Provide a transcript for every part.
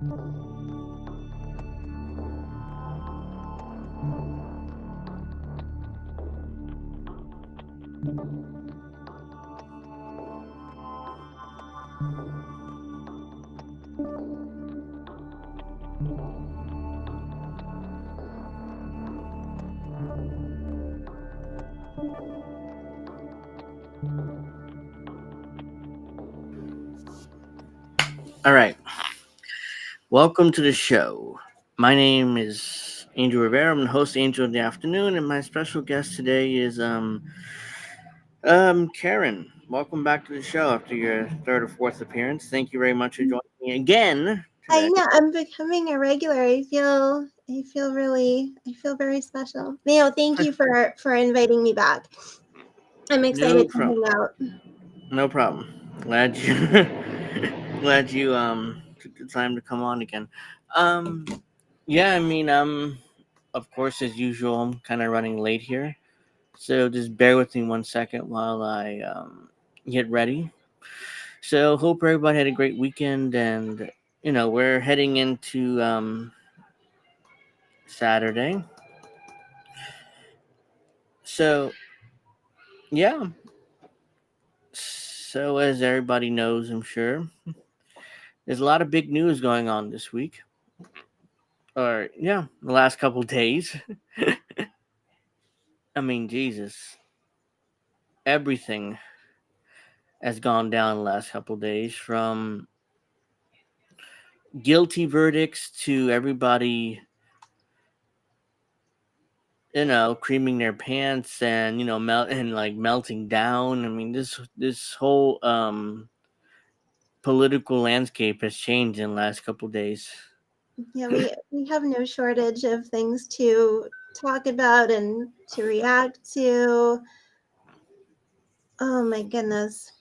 All right. Welcome to the show. My name is Angel Rivera. I'm the host, Angel of the Afternoon, and my special guest today is Karen. Welcome back to the show after your third or fourth appearance. Thank you very much for joining me again I today. know I'm becoming a regular. I feel very special. Neil, thank you for inviting me back. I'm No excited to problem. hang out. No problem. Glad you glad you took the time to come on again. Um yeah, I mean of course as usual I'm kind of running late here. So just bear with me 1 second while I get ready. So hope everybody had a great weekend, and we're heading into Saturday. So yeah. So as everybody knows, I'm sure there's a lot of big news going on this week, or yeah, the last couple days. I mean, Jesus, everything has gone down the last couple days, from guilty verdicts to everybody creaming their pants and melting down. I mean, this whole political landscape has changed in the last couple days. Yeah, we have no shortage of things to talk about and to react to. Oh my goodness.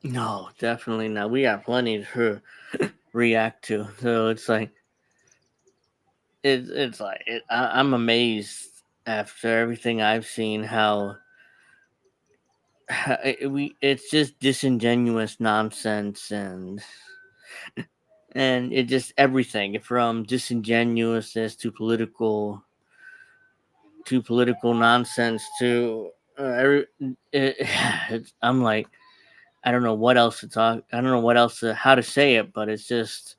No, definitely not. We have plenty to react to. So it's like I'm amazed after everything I've seen how it's just disingenuous nonsense, and it just everything from disingenuousness to political nonsense to I'm like, I don't know what else to talk. I don't know what else how to say it, but it's just.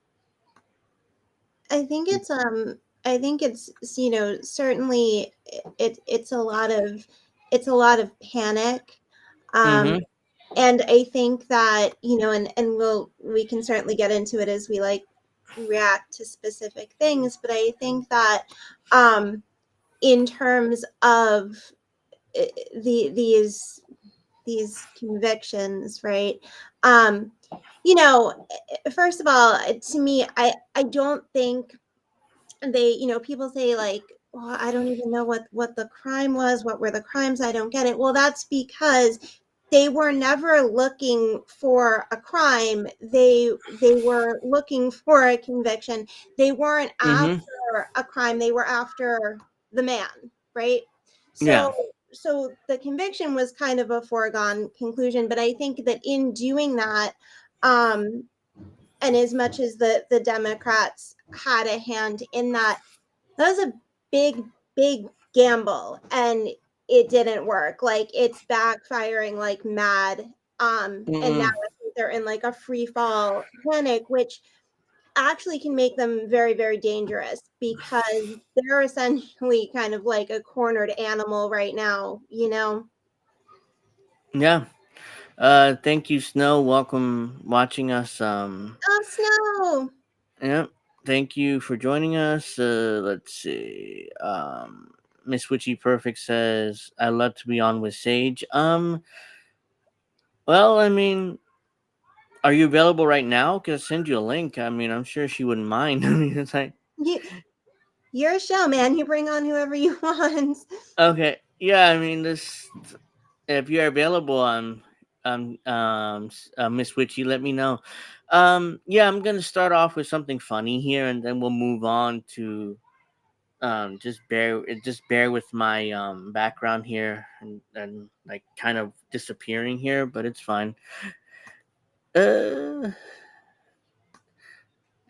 I think it's certainly it's a lot of panic. Um Mm-hmm. and I think that, and we can certainly get into it as we like react to specific things, but I think that in terms of uh, these convictions, right? Um, first of all, to me, I don't think people say like, well, I don't even know what the crime was, what were the crimes, I don't get it. Well, that's because they were never looking for a crime. They were looking for a conviction. They weren't Mm-hmm. after a crime, they were after the man, right? Yeah. So the conviction was kind of a foregone conclusion, but I think that in doing that, um and as much as the Democrats had a hand in that, that was a big, big gamble, and it didn't work. Like, it's backfiring like mad. And now Mm-mm. I think they're in like a free fall panic, which actually can make them very, very dangerous because they're essentially kind of like a cornered animal right now. Yeah. Thank you, Snow. Welcome watching us. Oh, Snow. Yeah. Thank you for joining us. Let's see. Miss Witchy Perfect says, "I love to be on with Sage." Well, I mean, are you available right now? Can I send you a link? I mean, I'm sure she wouldn't mind. I mean, it's like, You, you're a show, man. You bring on whoever you want. okay, yeah. I mean, this. If you're available on Miss Witchy, let me know. Yeah, I'm gonna start off with something funny here, and then we'll move on to just bear with my background here, and like kind of disappearing here, but it's fine. uh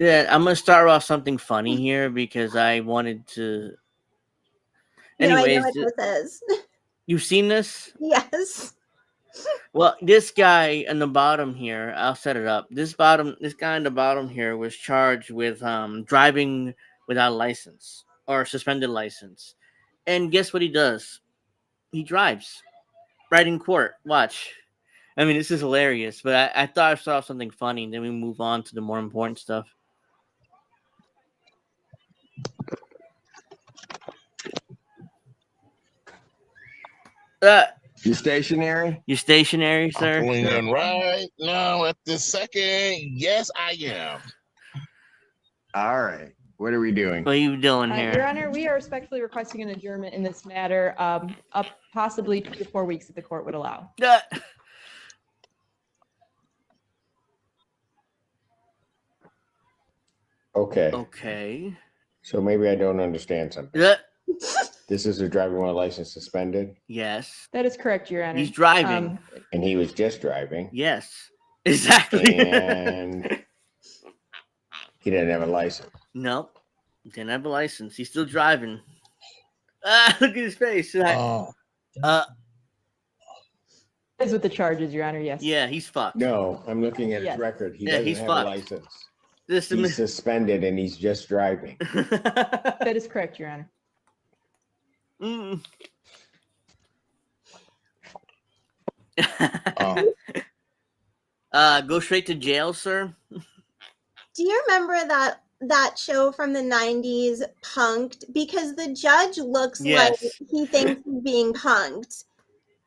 Yeah, I'm gonna start off something funny here because I wanted to. No, I know Anyways, what this is. you've seen this? Yes. Well, this guy on the bottom here, I'll set it up. This guy on the bottom here was charged with driving without a license or suspended license. And guess what he does? He drives right in court. Watch. I mean, this is hilarious, but I thought I saw something funny, and then we move on to the more important stuff. Uh, You stationary? you stationary, I'm sir? pulling in right now at this second. Yes, I am. All right. What are we doing? What are you doing here? Your Honor, we are respectfully requesting an adjournment in this matter, up possibly 2 to 4 weeks if the court would allow. Okay. Okay. So maybe I don't understand something. This is a driving while license suspended, Yes. That is correct, Your Honor. He's driving. and he was just driving, Yes. Exactly. and he didn't have a license. Nope. Didn't have a license. He's still driving. Look at his face. Oh, That is with the charges, Your Honor, yes. Yeah, he's fucked. No, I'm looking at his Yes. record. He Yeah, doesn't he's have fucked. a license. This He's suspended, and he's just driving. That is correct, Your Honor. Mm. oh. Go straight to jail, sir. Do you remember that show from the 90s, Punked? Because the judge looks like Yes. he thinks he's being punked.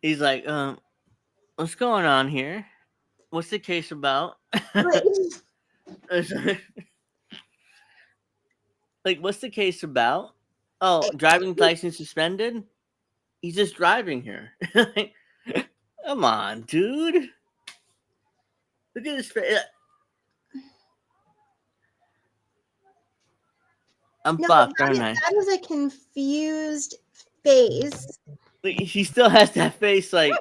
He's like, what's going on here? What's the case about? Like, Like, what's the case about? Oh, driving license suspended? He's just driving here. Come on, dude. Look at his face. I'm no, fucked, aren't I? that is a confused face. Like, he still has that face. Like,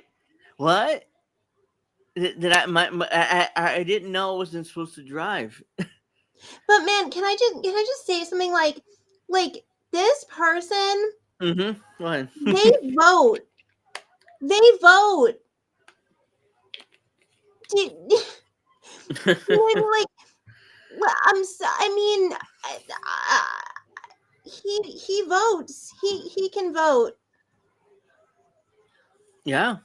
what? Did I didn't know I wasn't supposed to drive. But man, can I just say something like this person, Mm-hmm. Go ahead. they vote. They vote. Like, well, I mean, he votes. He can vote. Yeah.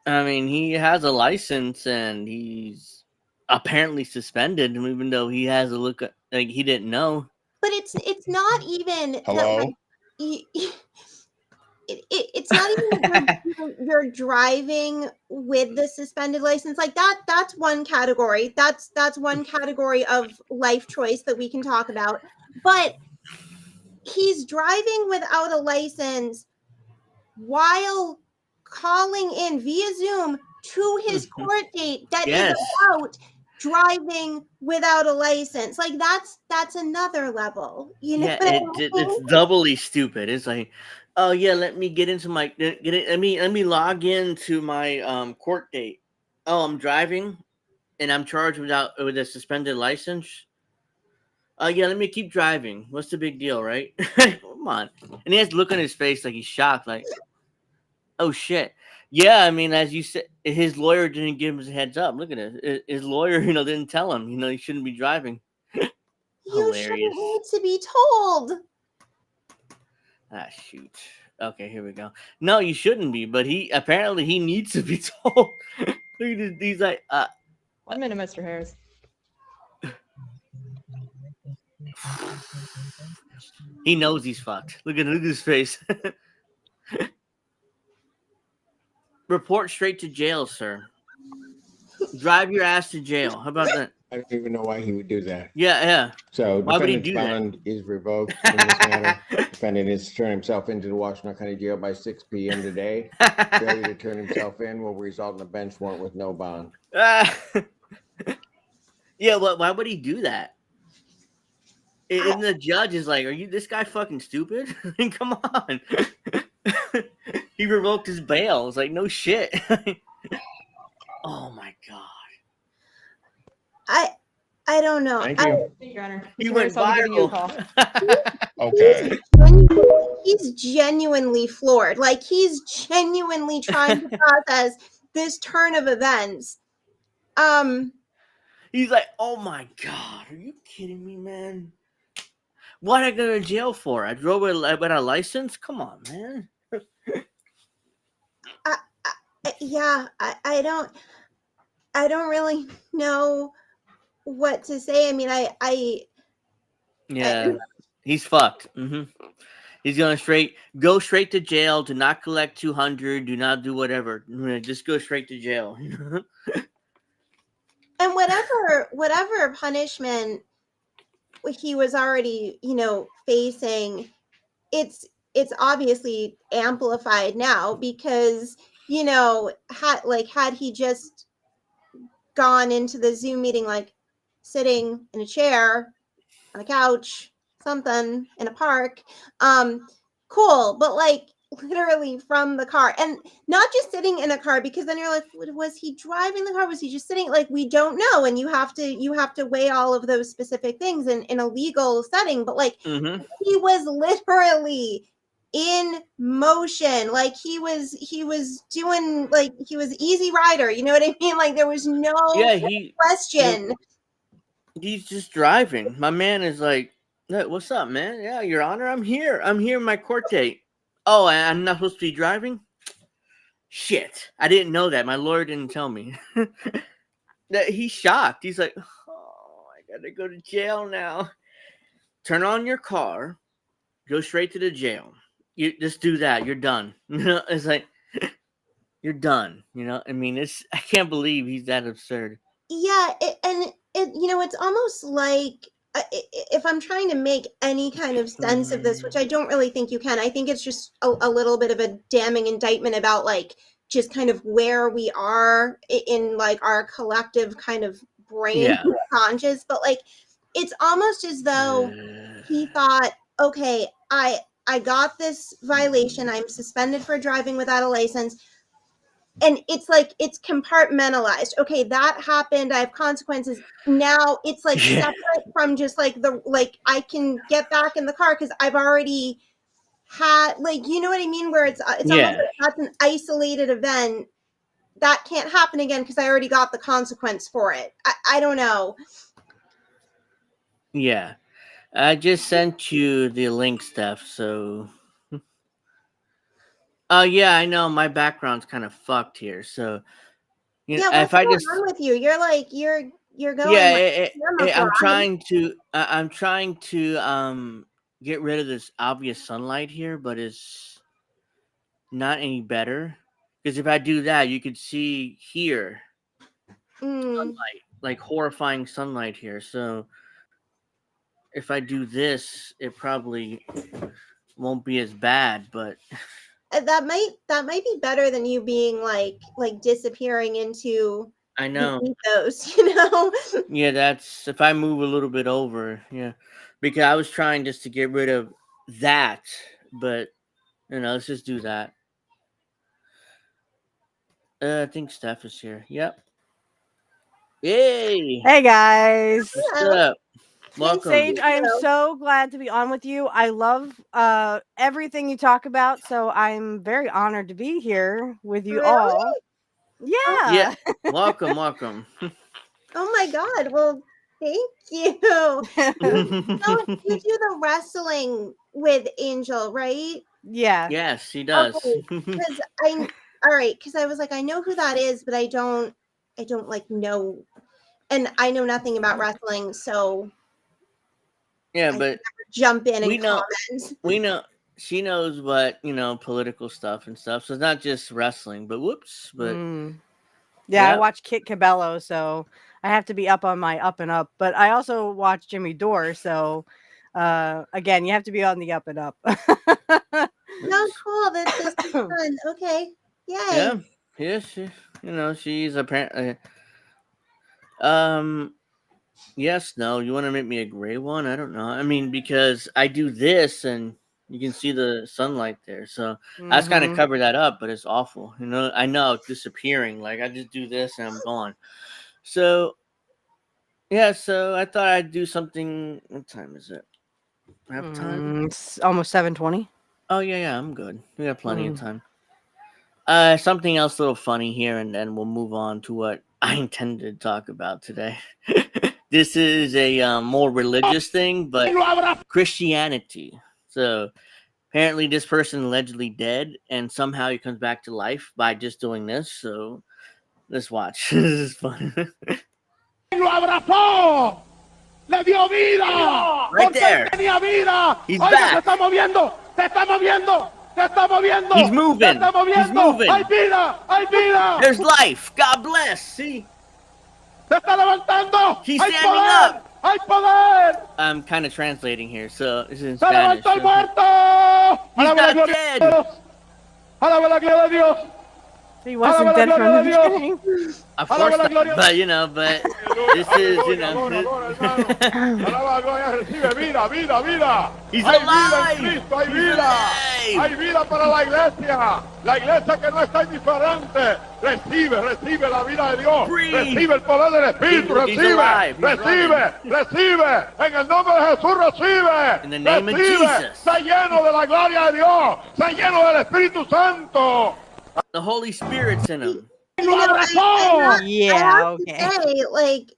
I mean, he has a license and he's apparently suspended, even though he has a look like he didn't know. But it's not even that, Hello? like, it's not even that you're driving with the suspended license. Like that's one category. That's one category of life choice that we can talk about. But he's driving without a license while calling in via Zoom to his court date that Yes. is about driving without a license. Like that's another level. You know Yeah, what I mean? it's doubly stupid. It's like, oh yeah, let me get into my let me log into my court date. Oh, I'm driving and I'm charged with a suspended license. Yeah, let me keep driving. What's the big deal, right? Come on. And he has to look on his face like he's shocked, like, oh shit. Yeah, I mean, as you said, his lawyer didn't give him a heads up. Look at it. His lawyer, didn't tell him, he shouldn't be driving. You Hilarious. shouldn't need to be told. Ah, shoot. Okay, here we go. No, you shouldn't be, but he needs to be told. Look at this. He's like, 1 minute, Mr. Harris. he knows he's fucked. Look at his face. Report straight to jail, sir. Drive your ass to jail. How about that? I don't even know why he would do that. Yeah. So Why would he defendant's do that? bond is revoked in this matter. Defendant is to turn himself into the Washington County Jail by 6 p.m. today. Failure to turn himself in will result in a bench warrant with no bond. Yeah, why would he do that? And the judge is like, are you this guy fucking stupid? I mean, come on. He revoked his bail. It's like, no shit. Oh my god. I I don't know. Thank you. Thank you, Your Honor. He Mr. went Harris, I'll be giving you a call. viral. Okay. He's genuinely floored. Like he's genuinely trying to process this turn of events. He's like, oh my God, are you kidding me, man? What I go to jail for? I drove with a license? Come on, man. Yeah, I don't really know what to say. I mean, Yeah, he's fucked. He's gonna go straight to jail. Do not collect 200. Do not do whatever. Just go straight to jail. and whatever punishment he was already, facing, it's obviously amplified now because, had he just gone into the Zoom meeting like sitting in a chair on a couch, something in a park, cool, but like literally from the car, and not just sitting in a car, because then you're like, was he driving the car, was he just sitting, like we don't know, and you have to weigh all of those specific things in a legal setting, but like he was literally in motion, like he was doing, like he was Easy Rider, you know what I mean, like there was no question. He's just driving. My man is like, "Hey, what's up, man? Yeah, Your Honor, I'm here in my court date. Oh, I'm not supposed to be driving? Shit, I didn't know that. My lawyer didn't tell me." That he's shocked. He's like, oh, I gotta go to jail now. Turn on your car, go straight to the jail. You just do that. You're done. It's like you're done. I mean, I can't believe he's that absurd. Yeah, it's almost like, if I'm trying to make any kind of sense of this, which I don't really think you can, I think it's just a little bit of a damning indictment about like just kind of where we are in like our collective kind of brain conscious, but like it's almost as though he thought, okay, I got this violation, I'm suspended for driving without a license. And it's like, it's compartmentalized. Okay, that happened. I have consequences. Now it's like separate from just like I can get back in the car because I've already had, like, you know what I mean? Where it's almost like that's an isolated event that can't happen again because I already got the consequence for it. I don't know. Yeah. I just sent you the link, Steph, so yeah, I know my background's kind of fucked here. So What's going on with you? You're like you're going. Yeah, I'm trying to get rid of this obvious sunlight here, but it's not any better. Because if I do that, you could see here sunlight, like horrifying sunlight here. So if I do this, it probably won't be as bad, but that might be better than you being like disappearing into, I know those, Yeah, that's if I move a little bit over, because I was trying just to get rid of that, but let's just do that. I think Steph is here. Yep. Yay! Hey guys. What's up? Welcome. Sage, I am so glad to be on with you. I love everything you talk about, so I'm very honored to be here with you all. Yeah. Welcome. Oh my God. Well, thank you. So you do the wrestling with Angel, right? Yeah. Yes, he does. Because all right, because I was like, I know who that is, but I don't like know, and I know nothing about wrestling, so yeah, but jump in and comment. We know she knows what political stuff and stuff. So it's not just wrestling, but I watch Kit Cabello, so I have to be up on my up and up. But I also watch Jimmy Dore, so again, you have to be on the up and up. No, cool. This is fun. Okay. Yay. Yeah. She's apparently. Yes. No. You want to make me a gray one? I don't know. I mean, because I do this, and you can see the sunlight there, so I just kind of cover that up. But it's awful. I know it's disappearing. Like I just do this, and I'm gone. So Yeah, so I thought I'd do something. What time is it? Have time? It's almost 7:20. Oh yeah, I'm good. We got plenty of Mm. time. Something else a little funny here, and then we'll move on to what I intended to talk about today. This is a more religious thing, but Christianity. So apparently, this person allegedly dead, and somehow he comes back to life by just doing this. So let's watch. This is fun. Lo abrazó, le dio vida, Right porque él there. tenía vida. He's Oiga, back. se está moviendo, se está moviendo, se está moviendo. He's moving. Se está moviendo. He's moving. Hay vida, hay vida. There's life. God bless. See, Se está levantando. He's Hay standing poder, up. hay poder. I'm kind of translating here, so this is in Se Spanish. levantó el So. muerto. He's Alaba la not gloria dead. de Dios. Alaba la gloria de Dios. He wasn't dead from the beginning. Of course not, but this is, Alaba la gloria, recibe vida, vida, vida. He's Hay alive. vida en Cristo, hay He's vida. alive. Hay vida para la iglesia. La iglesia que no está indiferente. Recibe la vida de Dios. Breathe. Recibe el poder del Espíritu. He's Recibe, alive. He's recibe. En el nombre de Jesús recibe. In the name of Recibe. Jesus. Está lleno de la gloria de Dios. Está lleno del Espíritu Santo. The Holy Spirit's in him. Lo abrazó. I Yeah, have okay. to say, like,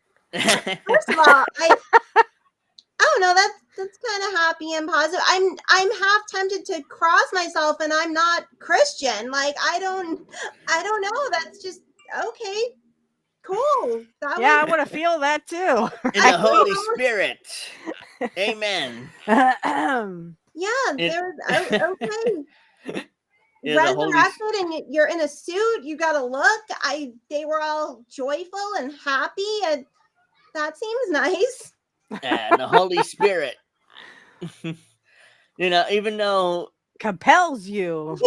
first of all, I don't know. That's kind of happy and positive. I'm half tempted to cross myself, and I'm not Christian. Like, I don't know. That's just okay. Cool. That Yeah, I was, want to feel that too. In the Holy Spirit. Amen. yeah. It- There's okay. Yeah, the Holy Resurrected, and you're in a suit. You got to look. They were all joyful and happy, and that seems nice. and the Holy Spirit. Even though Compels you.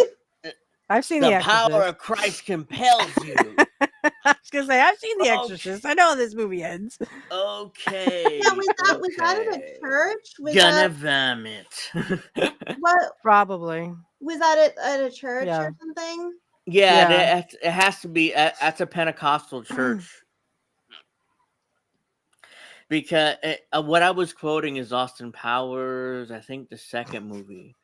I've seen the The power Exorcist. of Christ compels you. I was gonna say I've seen The Okay. Exorcist. I know how this movie ends. Okay. Yeah, was that at a okay. church? Was Gonna that vomit. what? Probably. Was that at a church Yeah. or something? Yeah, Yeah. it has to be. That's a Pentecostal church. Because what I was quoting is Austin Powers, I think the second movie,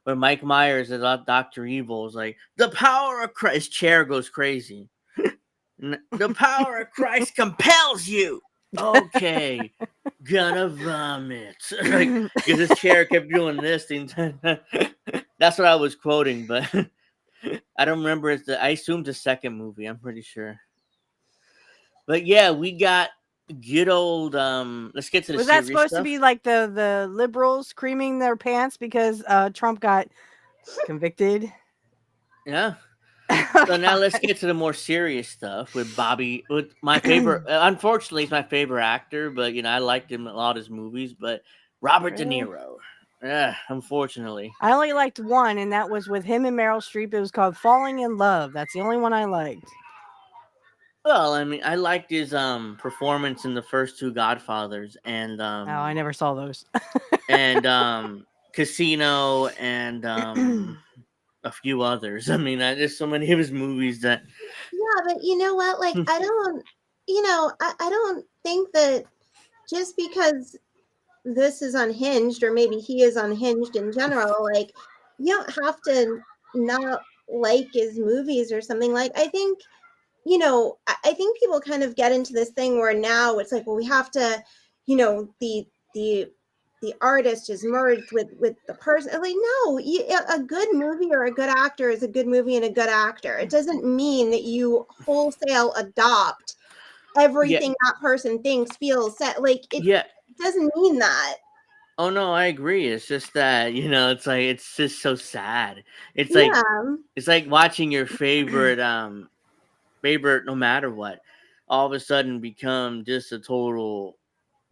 where Mike Myers as Dr. Evil is like, the power of Christ. His chair goes crazy. The power of Christ compels you. Okay, gonna vomit. Like, because his chair kept doing this the entire time. That's what I was quoting, but I don't remember. I assumed the second movie. I'm pretty sure. But yeah, we got good old. Let's get to the. Was that serious supposed to stuff. be like the liberals creaming their pants because Trump got convicted? Yeah. So now let's get to the more serious stuff with Bobby. With my favorite, unfortunately, he's my favorite actor, but I liked him in a lot of his movies. But Robert Really? De Niro. Yeah, unfortunately. I only liked one, and that was with him and Meryl Streep. It was called Falling in Love. That's the only one I liked. Well, I mean, I liked his performance in the first two Godfathers and Oh, I never saw those. and Casino and a few others. I mean, there's so many of his movies that. Yeah, but you know what? Like, I don't. I don't think that just because this is unhinged, or maybe he is unhinged in general, like, you don't have to not like his movies or something. Like, I think, I think people kind of get into this thing where now it's like, well, we have to, the artist is merged with the person. Like, no, a good movie or a good actor is a good movie and a good actor. It doesn't mean that you wholesale adopt everything that person thinks, feels, said. Like, it doesn't mean that. Oh no, I agree. It's just that it's like it's just so sad. It's like it's like watching your favorite no matter what, all of a sudden become just a total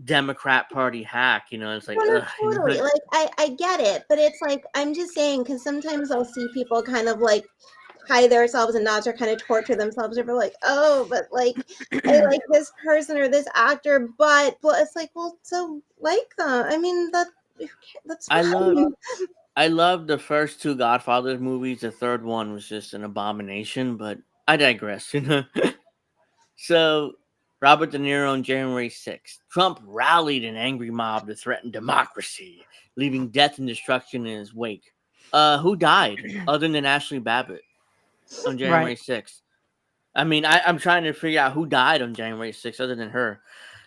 Democrat Party hack. It's like no, totally. Like, I get it, but it's like, I'm just saying, because sometimes I'll see people kind of like tie themselves in knots or kind of torture themselves over like, oh, but like I like this person or this actor, but it's like, well, so like them. I mean, that's fine. I love the first two Godfather movies. The third one was just an abomination, but I digress. So Robert De Niro on January 6th. Trump rallied an angry mob to threaten democracy, leaving death and destruction in his wake. Who died other than Ashley Babbitt on January Right. 6th? I mean, I'm trying to figure out who died on January 6th other than her.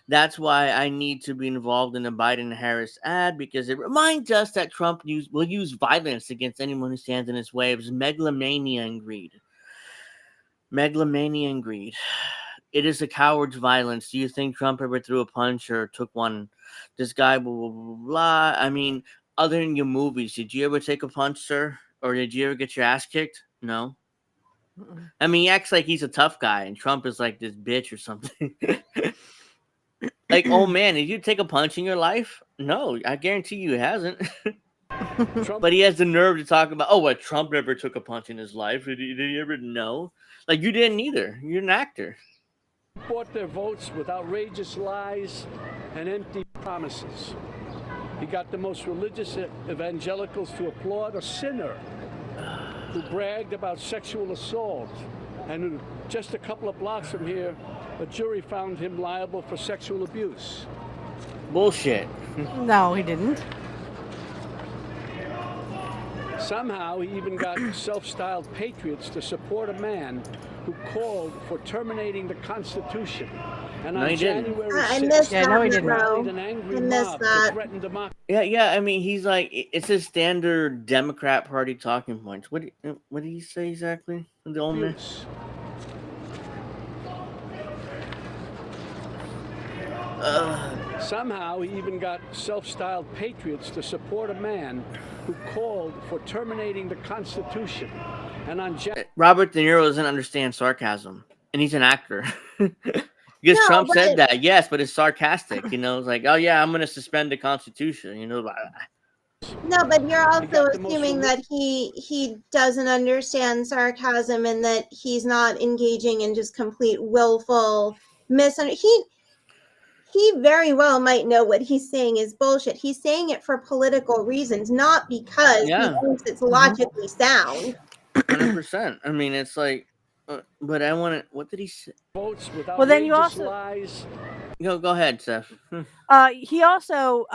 That's why I need to be involved in the Biden-Harris ad, because it reminds us that Trump will use violence against anyone who stands in his way of his megalomania and greed. Megalomania and greed. It is a coward's violence. Do you think Trump ever threw a punch or took one? This guy, blah, blah, blah, blah. I mean, other than your movies, did you ever take a punch, sir? Or did you ever get your ass kicked? No. Mm-mm. I mean, he acts like he's a tough guy, and Trump is like this bitch or something. Like, oh man, did you take a punch in your life? No, I guarantee you he hasn't. But he has the nerve to talk about, oh, what, Trump never took a punch in his life? Did he ever? No. Like, you didn't either. You're an actor. Bought their votes with outrageous lies and empty promises. He got the most religious evangelicals to applaud a sinner who bragged about sexual assault, and who, just a couple of blocks from here, a jury found him liable for sexual abuse. Bullshit. No, he didn't. Somehow he even got self-styled patriots to support a man who called for terminating the Constitution. And No, on he didn't. January I 6th, missed Yeah, that, no, he didn't. bro. an angry I missed mob that. to threaten democracy. Yeah. I mean, he's like, it's his standard Democrat Party talking points. What did he say exactly? The old man. Somehow he even got self-styled patriots to support a man who called for terminating the Constitution. And on Robert De Niro doesn't understand sarcasm, and he's an actor. Because No, Trump said but- that, yes, but it's sarcastic. You know, it's like, oh yeah, I'm going to suspend the Constitution. You know, No, but you're also got the most assuming that he doesn't understand sarcasm and that he's not engaging in just complete willful misunderstanding. He very well might know what he's saying is bullshit. He's saying it for political reasons, not because Yeah. he thinks it's logically sound. 100%. I mean, it's like, but I want to. What did he say? votes with Well, then you outrageous also- lies. Go ahead, Seth. He also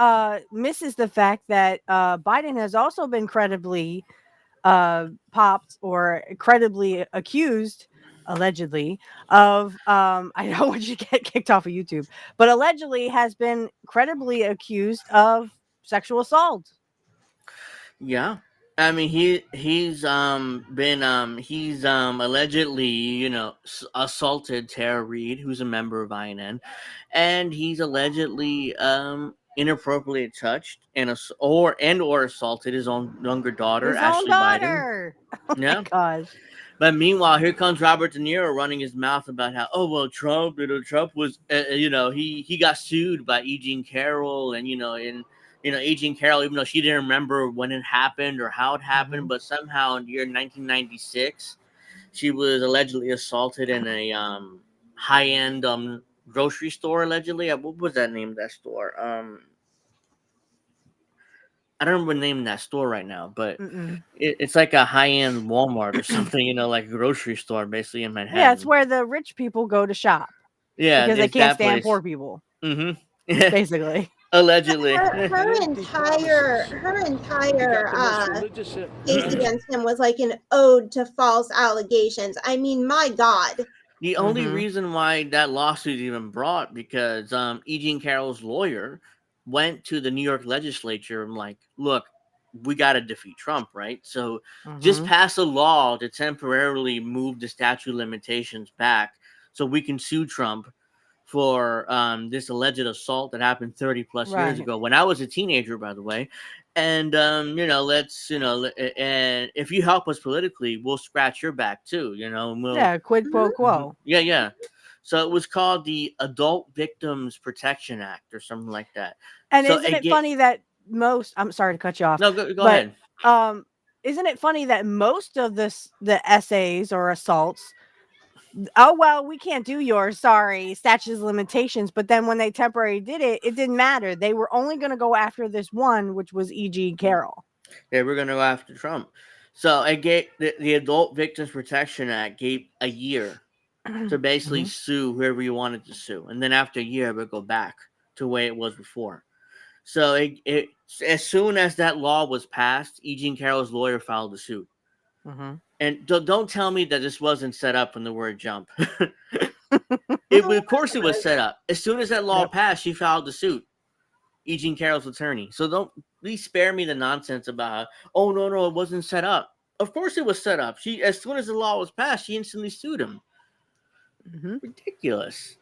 misses the fact that Biden has also been credibly popped or credibly accused, allegedly, of I know when you get kicked off of YouTube, but allegedly has been credibly accused of sexual assault. Yeah. I mean, he's allegedly, you know, assaulted Tara Reid, who's a member of INN, and he's allegedly inappropriately touched and or assaulted his own younger daughter, His Ashley own Biden. daughter. Oh Yeah. my gosh. But meanwhile, here comes Robert De Niro running his mouth about how, oh well, Trump was, he got sued by E. Jean Carroll, and E. Jean Carroll, even though she didn't remember when it happened or how it happened, but somehow in the year 1996, she was allegedly assaulted in a high-end grocery store. Allegedly, what was that name of that store? I don't remember the name of that store right now, but it's like a high-end Walmart or something, like a grocery store, basically in Manhattan. Yeah, it's where the rich people go to shop. Yeah, because they it's can't that stand place. poor people. Mm-hmm. Basically. Allegedly. Her entire case against him was like an ode to false allegations. I mean, my God. The only reason why that lawsuit is even brought because E. Jean Carroll's lawyer went to the New York legislature and like, look, we got to defeat Trump, right? So just pass a law to temporarily move the statute of limitations back so we can sue Trump for this alleged assault that happened 30 plus years ago when I was a teenager, by the way. And, and if you help us politically, we'll scratch your back too, and we'll, quid pro quo. Yeah. So it was called the Adult Victims Protection Act or something like that. And so isn't it funny that I'm sorry to cut you off. No, go ahead. Isn't it funny that most of the essays or assaults, oh, well, we can't do yours. Sorry, statute of limitations. But then when they temporarily did it, it didn't matter. They were only going to go after this one, which was E. Jean Carroll. They were going to go after Trump. So it gave the Adult Victims Protection Act gave a year to basically Mhm. sue whoever you wanted to sue, and then after a year, it would go back to the way it was before. So it as soon as that law was passed, E. Jean Carroll's lawyer filed a suit. Mhm. And don't tell me that this wasn't set up from the word jump. No, Of course, it was set up. As soon as that law Yep. passed, she filed the suit. E. Jean Carroll's attorney. So don't please spare me the nonsense about, oh no, it wasn't set up. Of course, it was set up. She, as soon as the law was passed, she instantly sued him. Mhm. Ridiculous.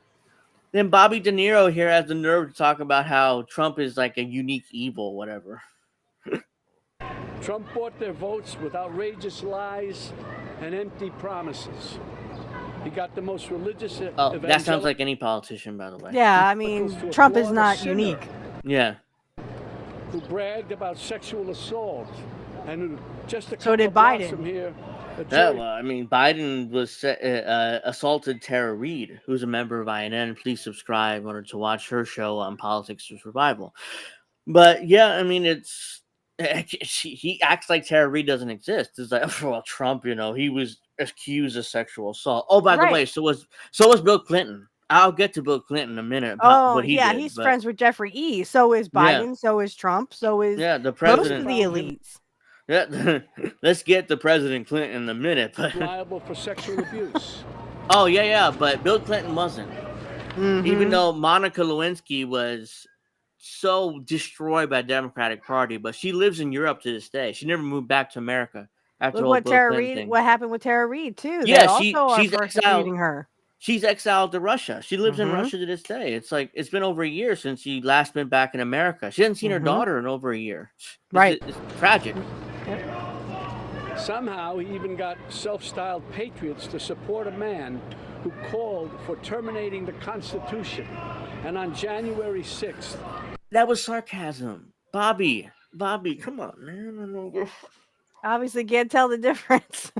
Then Bobby De Niro here has the nerve to talk about how Trump is like a unique evil, whatever. Trump bought their votes with outrageous lies and empty promises. He got the most religious Oh, that sounds like any politician, by the way. Yeah, I evangelicals mean, to Trump is applaud a not sinner unique. Yeah. who bragged about sexual assault, and who just a So couple did of blocks Biden. from here, a Yeah, jury- well, I mean, Biden was assaulted Tara Reid, who's a member of INN. Please subscribe in order to watch her show on Politics for Survival. But yeah, I mean, he acts like Tara Reid doesn't exist. It's like, well, Trump, he was accused of sexual assault. Oh, by the Right. way, so was Bill Clinton. I'll get to Bill Clinton in a minute about Oh, what he yeah, did. he's but friends with Jeffrey E. So is Yeah. Biden. So is Trump. So is yeah, the most president. of the elites. Yeah, let's get to President Clinton in a minute. But liable for sexual abuse. oh yeah, but Bill Clinton wasn't. Even Mhm. though Monica Lewinsky was so destroyed by the Democratic Party, but she lives in Europe to this day. She never moved back to America after the Look whole what Bill Tara Clinton Reid. thing. What happened with Tara Reid too? Yeah, They also are she's exiled. persecuting her. She's exiled to Russia. She lives in Mhm. Russia to this day. It's like it's been over a year since she last been back in America. She hasn't seen her Mhm. daughter in over a year. Right. It's tragic. Somehow, he even got self-styled patriots to support a man who called for terminating the Constitution. And on January 6th, That was sarcasm. Bobby, come on, man. Obviously, can't tell the difference.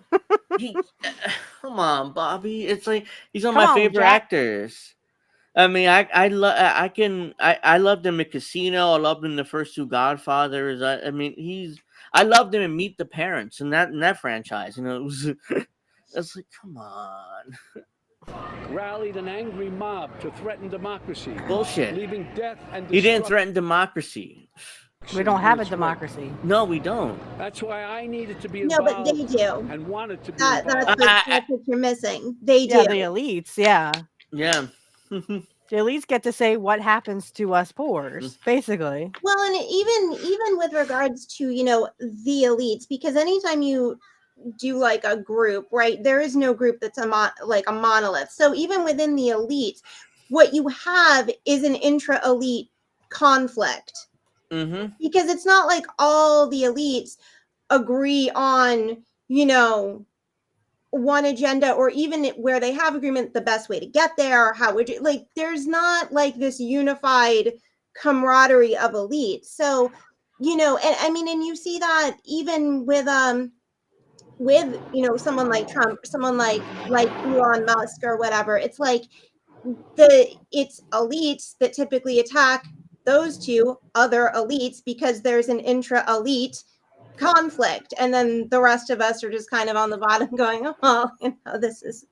He, come on, Bobby. It's like he's one of Come my on, favorite Jack. actors. I mean, I loved him in Casino. I loved him in the first two Godfathers. I loved him in Meet the Parents and that franchise. It was it's like, come on, rallied an angry mob to threaten democracy, bullshit. leaving death and He didn't destruction. threaten democracy. We don't have a It's right. democracy. No, we don't. That's why I needed to be No, involved but they do. and wanted to be That's involved. that's what you're missing. They do. Yeah, the elites. Yeah, Yeah. the elites get to say what happens to us poors, basically. Well, and even with regards to, the elites, because anytime you do like a group, right, there is no group that's like a monolith. So even within the elites, what you have is an intra-elite conflict. Mm-hmm. Because it's not like all the elites agree on, one agenda, or even where they have agreement, the best way to get there, how would you, like, there's not like this unified camaraderie of elites. So, and I mean, and you see that even with someone like Trump, someone like Elon Musk or whatever. It's like it's elites that typically attack those two other elites because there's an intra-elite conflict, and then the rest of us are just kind of on the bottom going, oh, this is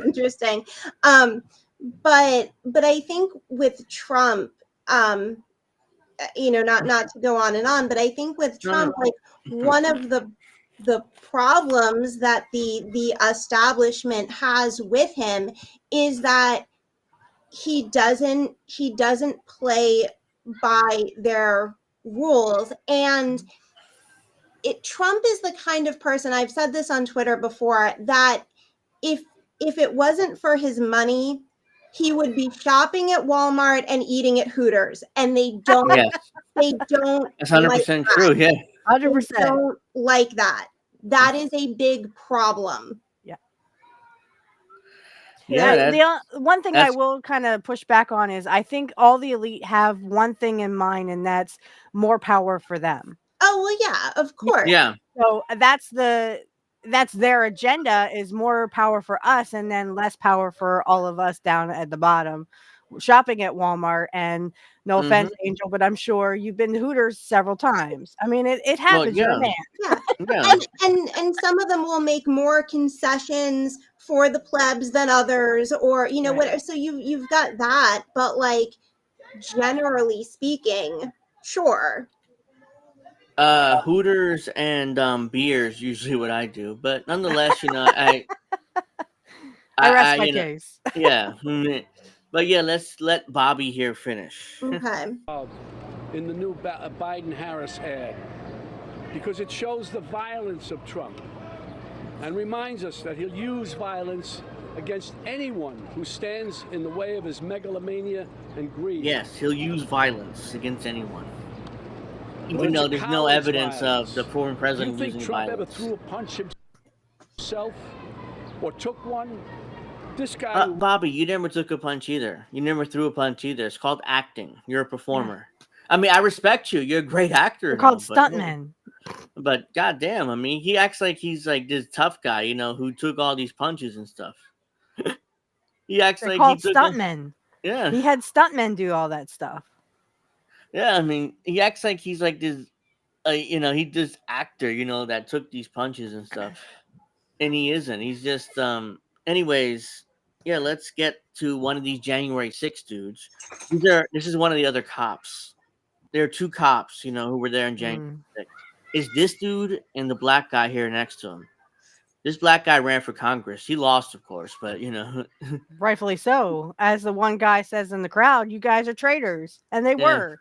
interesting. But I think with Trump, not to go on and on, but I think with Trump, like one of the problems that the establishment has with him is that he doesn't play by their rules. And Trump is the kind of person, I've said this on Twitter before, that if it wasn't for his money, he would be shopping at Walmart and eating at Hooters, and they don't. Yes. They don't. That's 100% true. Yeah. 100%. They don't like that. That is a big problem. Yeah. The one thing I that's- will kind of push back on is I think all the elite have one thing in mind, and that's more power for them. Oh, well, yeah, of course. Yeah. So that's their agenda, is more power for us and then less power for all of us down at the bottom shopping at Walmart and No Mm-hmm. offense, Angel, but I'm sure you've been to Hooters several times. I mean, it Well, happens. You're a yeah, man. Yeah. yeah. And some of them will make more concessions for the plebs than others, or Right. whatever. So you've got that, but like generally speaking, sure. Hooters and beers usually what I do, but nonetheless, I rest I my you know, case. yeah. But yeah, let's let Bobby here finish. Okay. In the new Biden-Harris ad, because it shows the violence of Trump and reminds us that he'll use violence against anyone who stands in the way of his megalomania and greed. Yes, he'll use violence against anyone, But even it's though a there's no coward's evidence violence. of the former Do you president think using Trump ever violence. threw a punch himself or took one? This guy. Bobby, you never took a punch either. You never threw a punch either. It's called acting. You're a performer. I mean, I respect you. You're a great actor. They're and all, called but stuntmen. But goddamn, I mean, he acts like he's like this tough guy, who took all these punches and stuff. He acts They're like he called took. stuntmen. Yeah, He had stuntmen do all that stuff. yeah. I mean, he acts like he's like this. He's this actor, that took these punches and stuff, and he isn't. He's just. Anyways, yeah. Let's get to one of these January 6th dudes. This is one of the other cops. There are two cops, who were there in January 6th. Is this dude and the black guy here next to him? This black guy ran for Congress. He lost, of course, but Rightfully so. As the one guy says in the crowd, you guys are traitors. And they Yeah. were.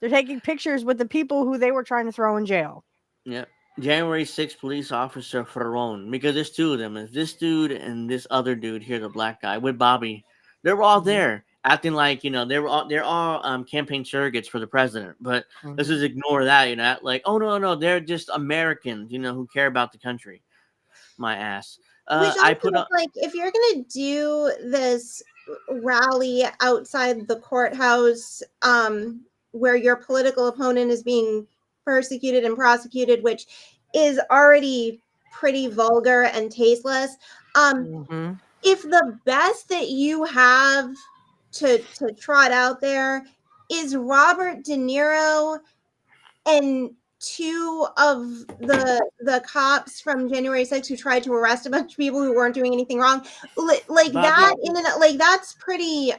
They're taking pictures with the people who they were trying to throw in jail. yeah. January 6th police officer Ferron, because there's two of them. It's this dude and this other dude here, the black guy with Bobby. They were all there, acting like they're all campaign surrogates for the president. But let's just ignore that. Like, oh no, they're just Americans, who care about the country. My ass. Which I also put is on. like, if you're gonna do this rally outside the courthouse, where your political opponent is being persecuted and prosecuted, which is already pretty vulgar and tasteless. If the best that you have to trot out there is Robert De Niro and two of the cops from January 6th who tried to arrest a bunch of people who weren't doing anything wrong, like Bobby, that in and like that's pretty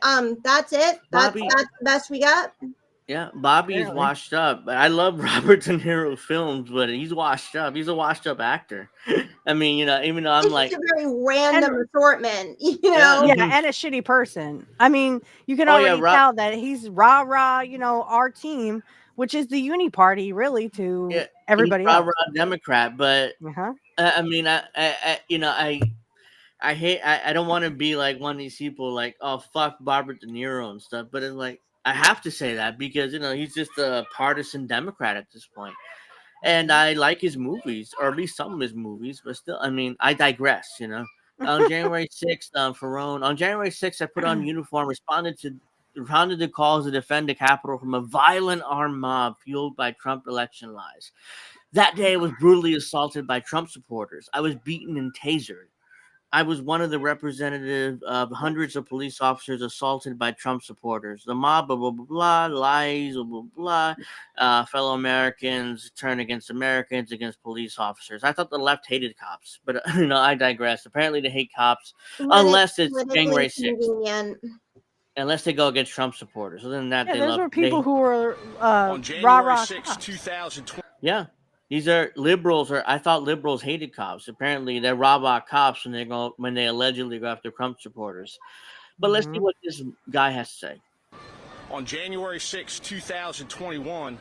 that's it. That's Bobby, the best we got. Yeah, Bobby's Apparently. washed up. I love Robert De Niro films, but he's washed up. He's a washed up actor. I mean, even though I'm It's like, just a very random assortment, Yeah. Yeah, and a shitty person. I mean, you can Oh, yeah, already tell that he's rah-rah, our team, which is the uni party, really, to yeah, everybody he's else. a Democrat, but Uh-huh. I mean, I hate. I don't want to be like one of these people, like, oh fuck Robert De Niro and stuff. But it's like I have to say that because he's just a partisan Democrat at this point, and I like his movies, or at least some of his movies. But still, I mean, I digress. On January 6th, Ferron. On January 6th, I put on uniform, responded to calls to defend the Capitol from a violent armed mob fueled by Trump election lies. That day, I was brutally assaulted by Trump supporters. I was beaten and tasered. I was one of the representative of hundreds of police officers assaulted by Trump supporters. The mob, blah, blah, blah, blah, lies, blah, blah, blah. Fellow Americans turn against Americans, against police officers. I thought the left hated cops, but I digress. Apparently they hate cops, unless it's January 6th. Unless they go against Trump supporters. So then that Yeah, they those love. were people who were On January rah-rah 6, cops. 2020. Yeah. These are liberals, or I thought liberals hated cops. Apparently, they're rah-rah cops when they allegedly go after Trump supporters. But let's see what this guy has to say. On January 6, 2021,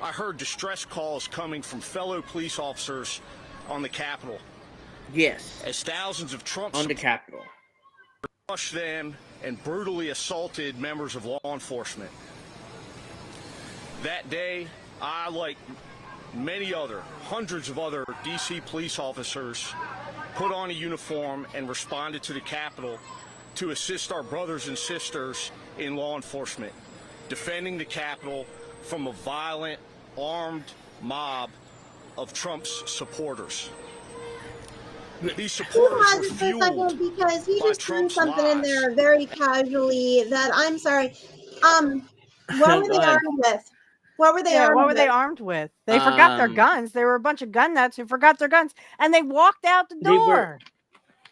I heard distress calls coming from fellow police officers on the Capitol. Yes. As thousands of Trump on the Capitol rushed them and brutally assaulted members of law enforcement. That day, I, like many other, hundreds of other D.C. police officers, put on a uniform and responded to the Capitol to assist our brothers and sisters in law enforcement, defending the Capitol from a violent, armed mob of Trump's supporters. These supporters were fueled because he by just threw Trump's something in lies. there very casually that I'm sorry. What were Go they ahead. armed with? What were they Yeah, armed what were they with? armed with? They forgot their Um, guns. They were a bunch of gun nuts who forgot their guns, and they walked out the They were door.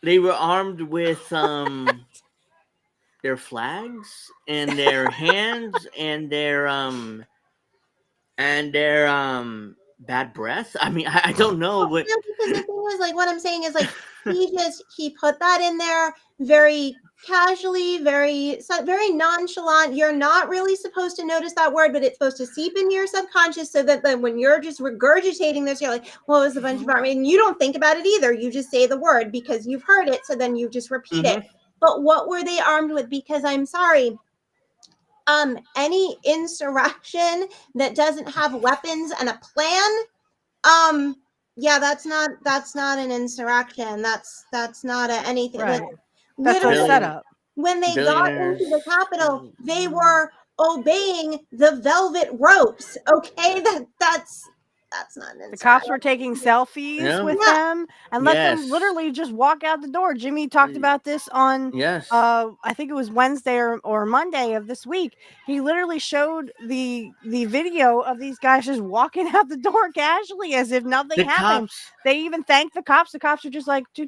they were armed with their flags and their hands and their bad breath. I mean, I don't know Well, what. no, because the thing is, like, what I'm saying is, like, he put that in there very casually, very nonchalant. You're not really supposed to notice that word, but it's supposed to seep into your subconscious so that then when you're just regurgitating this, you're like, well, it was a bunch of army, and you don't think about it either. You just say the word because you've heard it, so then you just repeat it. But what were they armed with? Because I'm sorry, any insurrection that doesn't have weapons and a plan, yeah, that's not an insurrection. That's not anything. Right. Like, That's a literally, setup. when they got Billionaires. into the Capitol, they were obeying the velvet ropes. Okay, that's not an The cops insurrection. were taking selfies Yeah. with Yeah. them and let them Yes. literally just walk out the door. Jimmy talked about this on Yes. I think it was Wednesday or Monday of this week. He literally showed the video of these guys just walking out the door casually as if nothing The happened. cops. They even thanked the cops. The cops are just like, The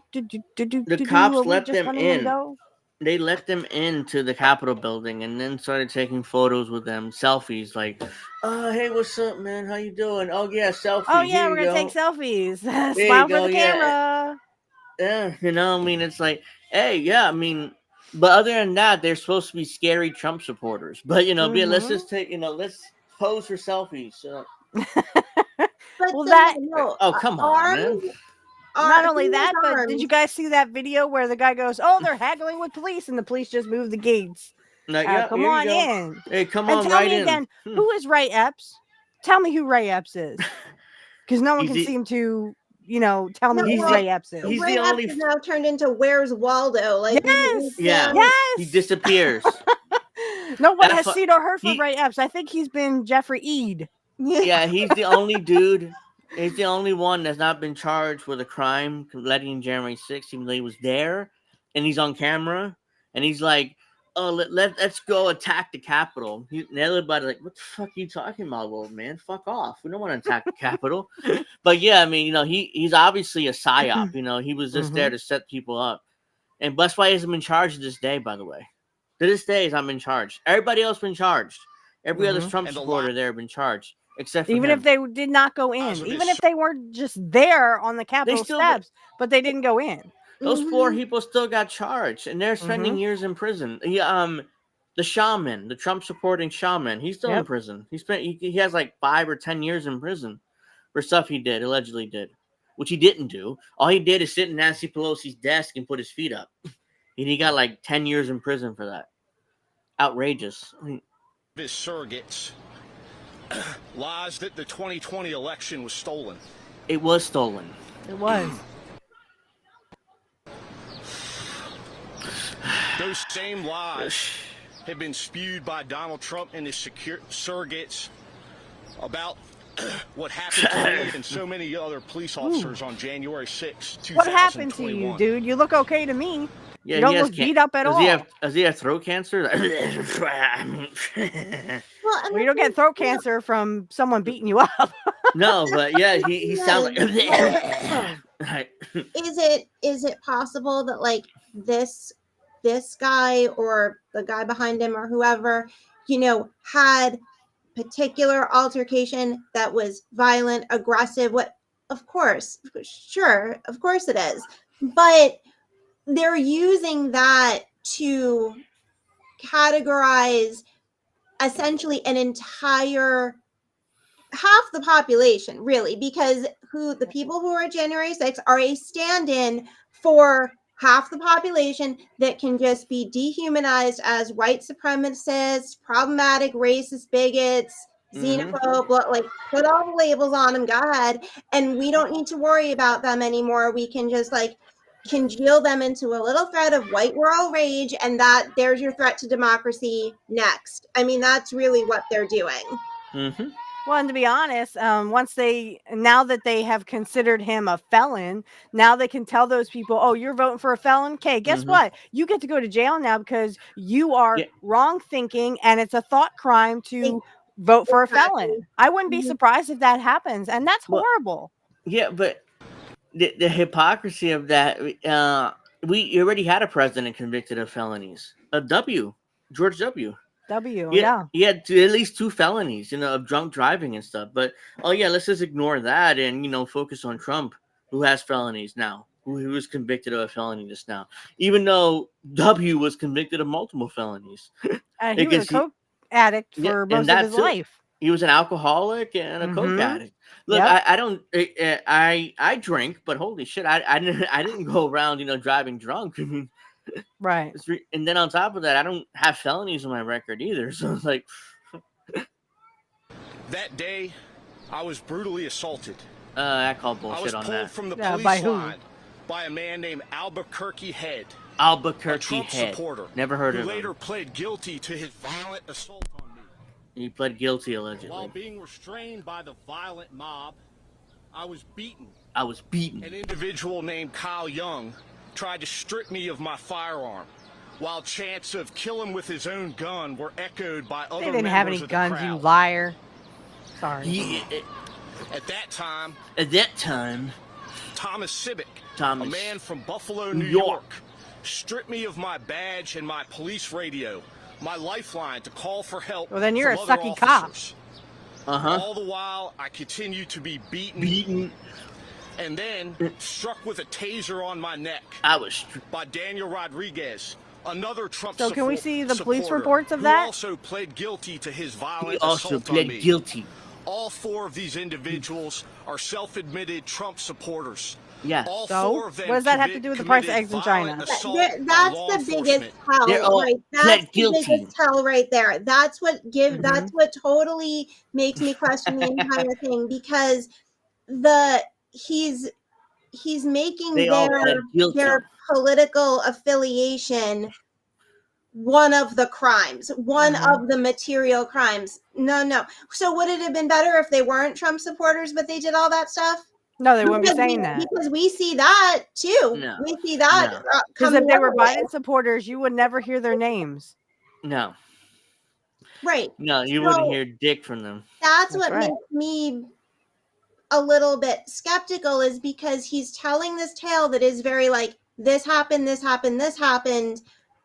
cops are we let just them letting them in. go? They let them into the Capitol building and then started taking photos with them, selfies. Like, oh, hey, what's up, man? How you doing? Oh yeah, selfie. Oh yeah, Here we're you gonna go. take selfies. There Smile you for go. the Yeah. camera. Yeah, you know, I mean, it's like, hey, yeah, I mean, but other than that, they're supposed to be scary Trump supporters. But let's just take, let's pose for selfies. But Well, so that no, Oh, come on, man. not only who was that, but did you armed? guys see that video where the guy goes, "Oh, they're haggling with police," and the police just move the gates? Like, yeah, Come here you on go. in. Hey, come And on, tell right me in. again, who is Ray Epps? Tell me who Ray Epps is, because no one He's can the- seem to, tell me No, who well, Ray Epps is. he's Ray the Epps only. is now turned into Where's Waldo? Like, Yes, Yeah, yes. he disappears. No one That has fu- seen or heard from he- Ray Epps. I think he's been Jeffrey Eid. Yeah, he's the only dude. He's the only one that's not been charged with a crime, letting January 6th, even though he was there, and he's on camera, and he's like, "Oh, let's go attack the Capitol." And everybody like, "What the fuck are you talking about, old man? Fuck off! We don't want to attack the Capitol." But yeah, I mean, he's obviously a psyop. He was just there to set people up, and that's why he hasn't been charged to this day. By the way, to this day, he's not been charged. Everybody else been charged. Every other Trump And the supporter there been charged, except for Even him. if they did not go in, Positive even if they weren't just there on the Capitol still steps, but they didn't go in. Those four people still got charged, and they're spending Mhm. years in prison. The shaman, the Trump supporting shaman, he's still in Yep. prison. He has like 5 or 10 years in prison for stuff he allegedly did, which he didn't do. All he did is sit in Nancy Pelosi's desk and put his feet up, and he got like 10 years in prison for that. Outrageous. his surrogates lies that the 2020 election was stolen. It was stolen. It was. Those same lies have been spewed by Donald Trump and his surrogates about what happened to me and so many other police officers on January 6, 2021. What happened to you, dude? You look okay to me. Yeah, You don't he has look beat up at all. Does he have throat cancer? Well, Well, you don't get throat cancer from someone beating you up. No, but yeah, he sounds like. Is it possible that like this guy or the guy behind him or whoever, had particular altercation that was violent, aggressive? What? Of course, sure, of course it is. But they're using that to categorize essentially an entire half the population, really, because the people who are January 6th are a stand-in for half the population that can just be dehumanized as white supremacists, problematic, racist, bigots, xenophobe, like put all the labels on them, go ahead, and we don't need to worry about them anymore. We can just like congeal them into a little thread of white world rage, and there's your threat to democracy next. I mean, that's really what they're doing. Mm-hmm. Well, and to be honest, now that they have considered him a felon, now they can tell those people, "Oh, you're voting for a felon? Okay, guess what? You get to go to jail now because you are Yeah. wrong thinking, and it's a thought crime to vote for a felon." I wouldn't be surprised if that happens, and that's Well, horrible. Yeah, but the hypocrisy of that, we already had a president convicted of felonies. George W. Yeah. He had at least 2 felonies, of drunk driving and stuff. But let's just ignore that and focus on Trump, who has felonies now, who was convicted of a felony just now, even though W was convicted of multiple felonies. He was a coke addict for most of his life. He was an alcoholic and a coke addict. Look, Yep. I don't, I drink, but holy shit, I didn't go around, driving drunk. I mean, Right. and then on top of that, I don't have felonies on my record either. So it's like, That day, I was brutally assaulted. I call I bullshit was on pulled that. from the Yeah, police by who? line by a man named Albuquerque Head, a Albuquerque Trump Head. supporter, Never heard who of later him. pled guilty to his violent assault on me. He pled guilty While allegedly. being restrained by the violent mob, I was beaten. I was beaten. An individual named Kyle Young tried to strip me of my firearm, while chants of kill him with his own gun were echoed by other They didn't have any members of the guns, crowd. you liar. Sorry. At that time, Thomas Civic, a man from Buffalo, New York, stripped me of my badge and my police radio, my lifeline to call for help. Well, then you're from a other sucky cop. officers. All the while, I continued to be beaten, and then struck with a taser on my neck. I was by Daniel Rodriguez, another Trump So can we see the police supporter reports of who that? also pled guilty to his violent He also assault on pled me. guilty. All 4 of these individuals are self-admitted Trump supporters. Yeah. All So, 4 of them what does that have to do with the price of eggs in China? That's the biggest tell, They're all right? That's pled the guilty. biggest tell right there. That's what that's what totally makes me question the entire thing, because he's making They all pled guilty. their political affiliation one of the crimes, one of the material crimes. No. So would it have been better if they weren't Trump supporters, but they did all that stuff? No, they wouldn't be saying that. Because we see that too. No. We see that. Because if they were coming Biden supporters, you would never hear their names. No. Right. No, you So- wouldn't hear dick from them. That's That's what right. makes me a little bit skeptical, is because he's telling this tale that is very like, this happened,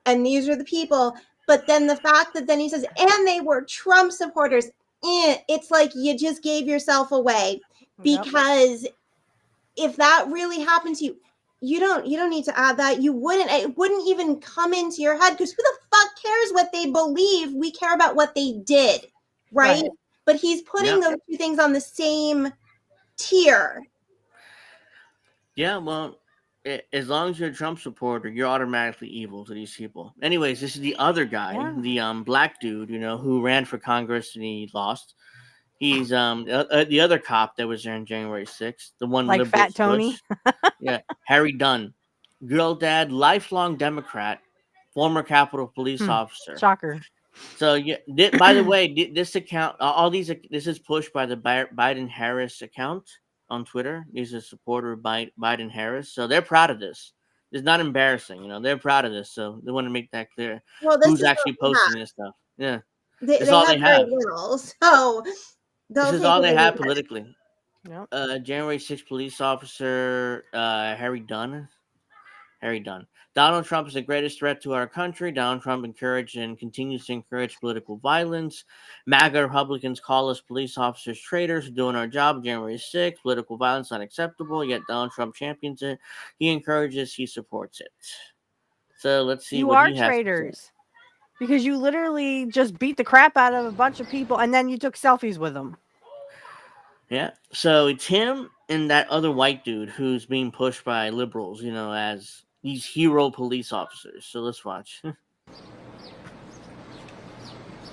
and these are the people. But then the fact that then he says, and they were Trump supporters, it's like you just gave yourself away. Because if that really happened to you, you don't need to add that. It wouldn't even come into your head, because who the fuck cares what they believe? We care about what they did, right? But he's putting those 2 things on the same tier. Yeah, well, as long as you're a Trump supporter, you're automatically evil to these people. Anyways, this is the other guy, the black dude, who ran for Congress and he lost. He's the other cop that was there on January 6th, the one Like liberals Fat Tony? pushed. Yeah, Harry Dunn, girl dad, lifelong Democrat, former Capitol Police officer. Shocker. So yeah, by the way, this account, this is pushed by the Biden Harris account on Twitter. He's a supporter of Biden Harris, so they're proud of this. It's not embarrassing, they're proud of this, so they want to make that clear. Well, this Who's is actually posting this stuff? Yeah, They all have they have. very little, so This is all they have politically. politically. January 6th police officer Harry Dunn. Donald Trump is the greatest threat to our country. Donald Trump encouraged and continues to encourage political violence. MAGA Republicans call us police officers traitors for doing our job. January 6th, political violence not acceptable, yet Donald Trump champions it. He encourages, he supports it. So let's see You what are he has to say. traitors. Because you literally just beat the crap out of a bunch of people and then you took selfies with them. Yeah, so it's him and that other white dude who's being pushed by liberals, as these hero police officers. So let's watch.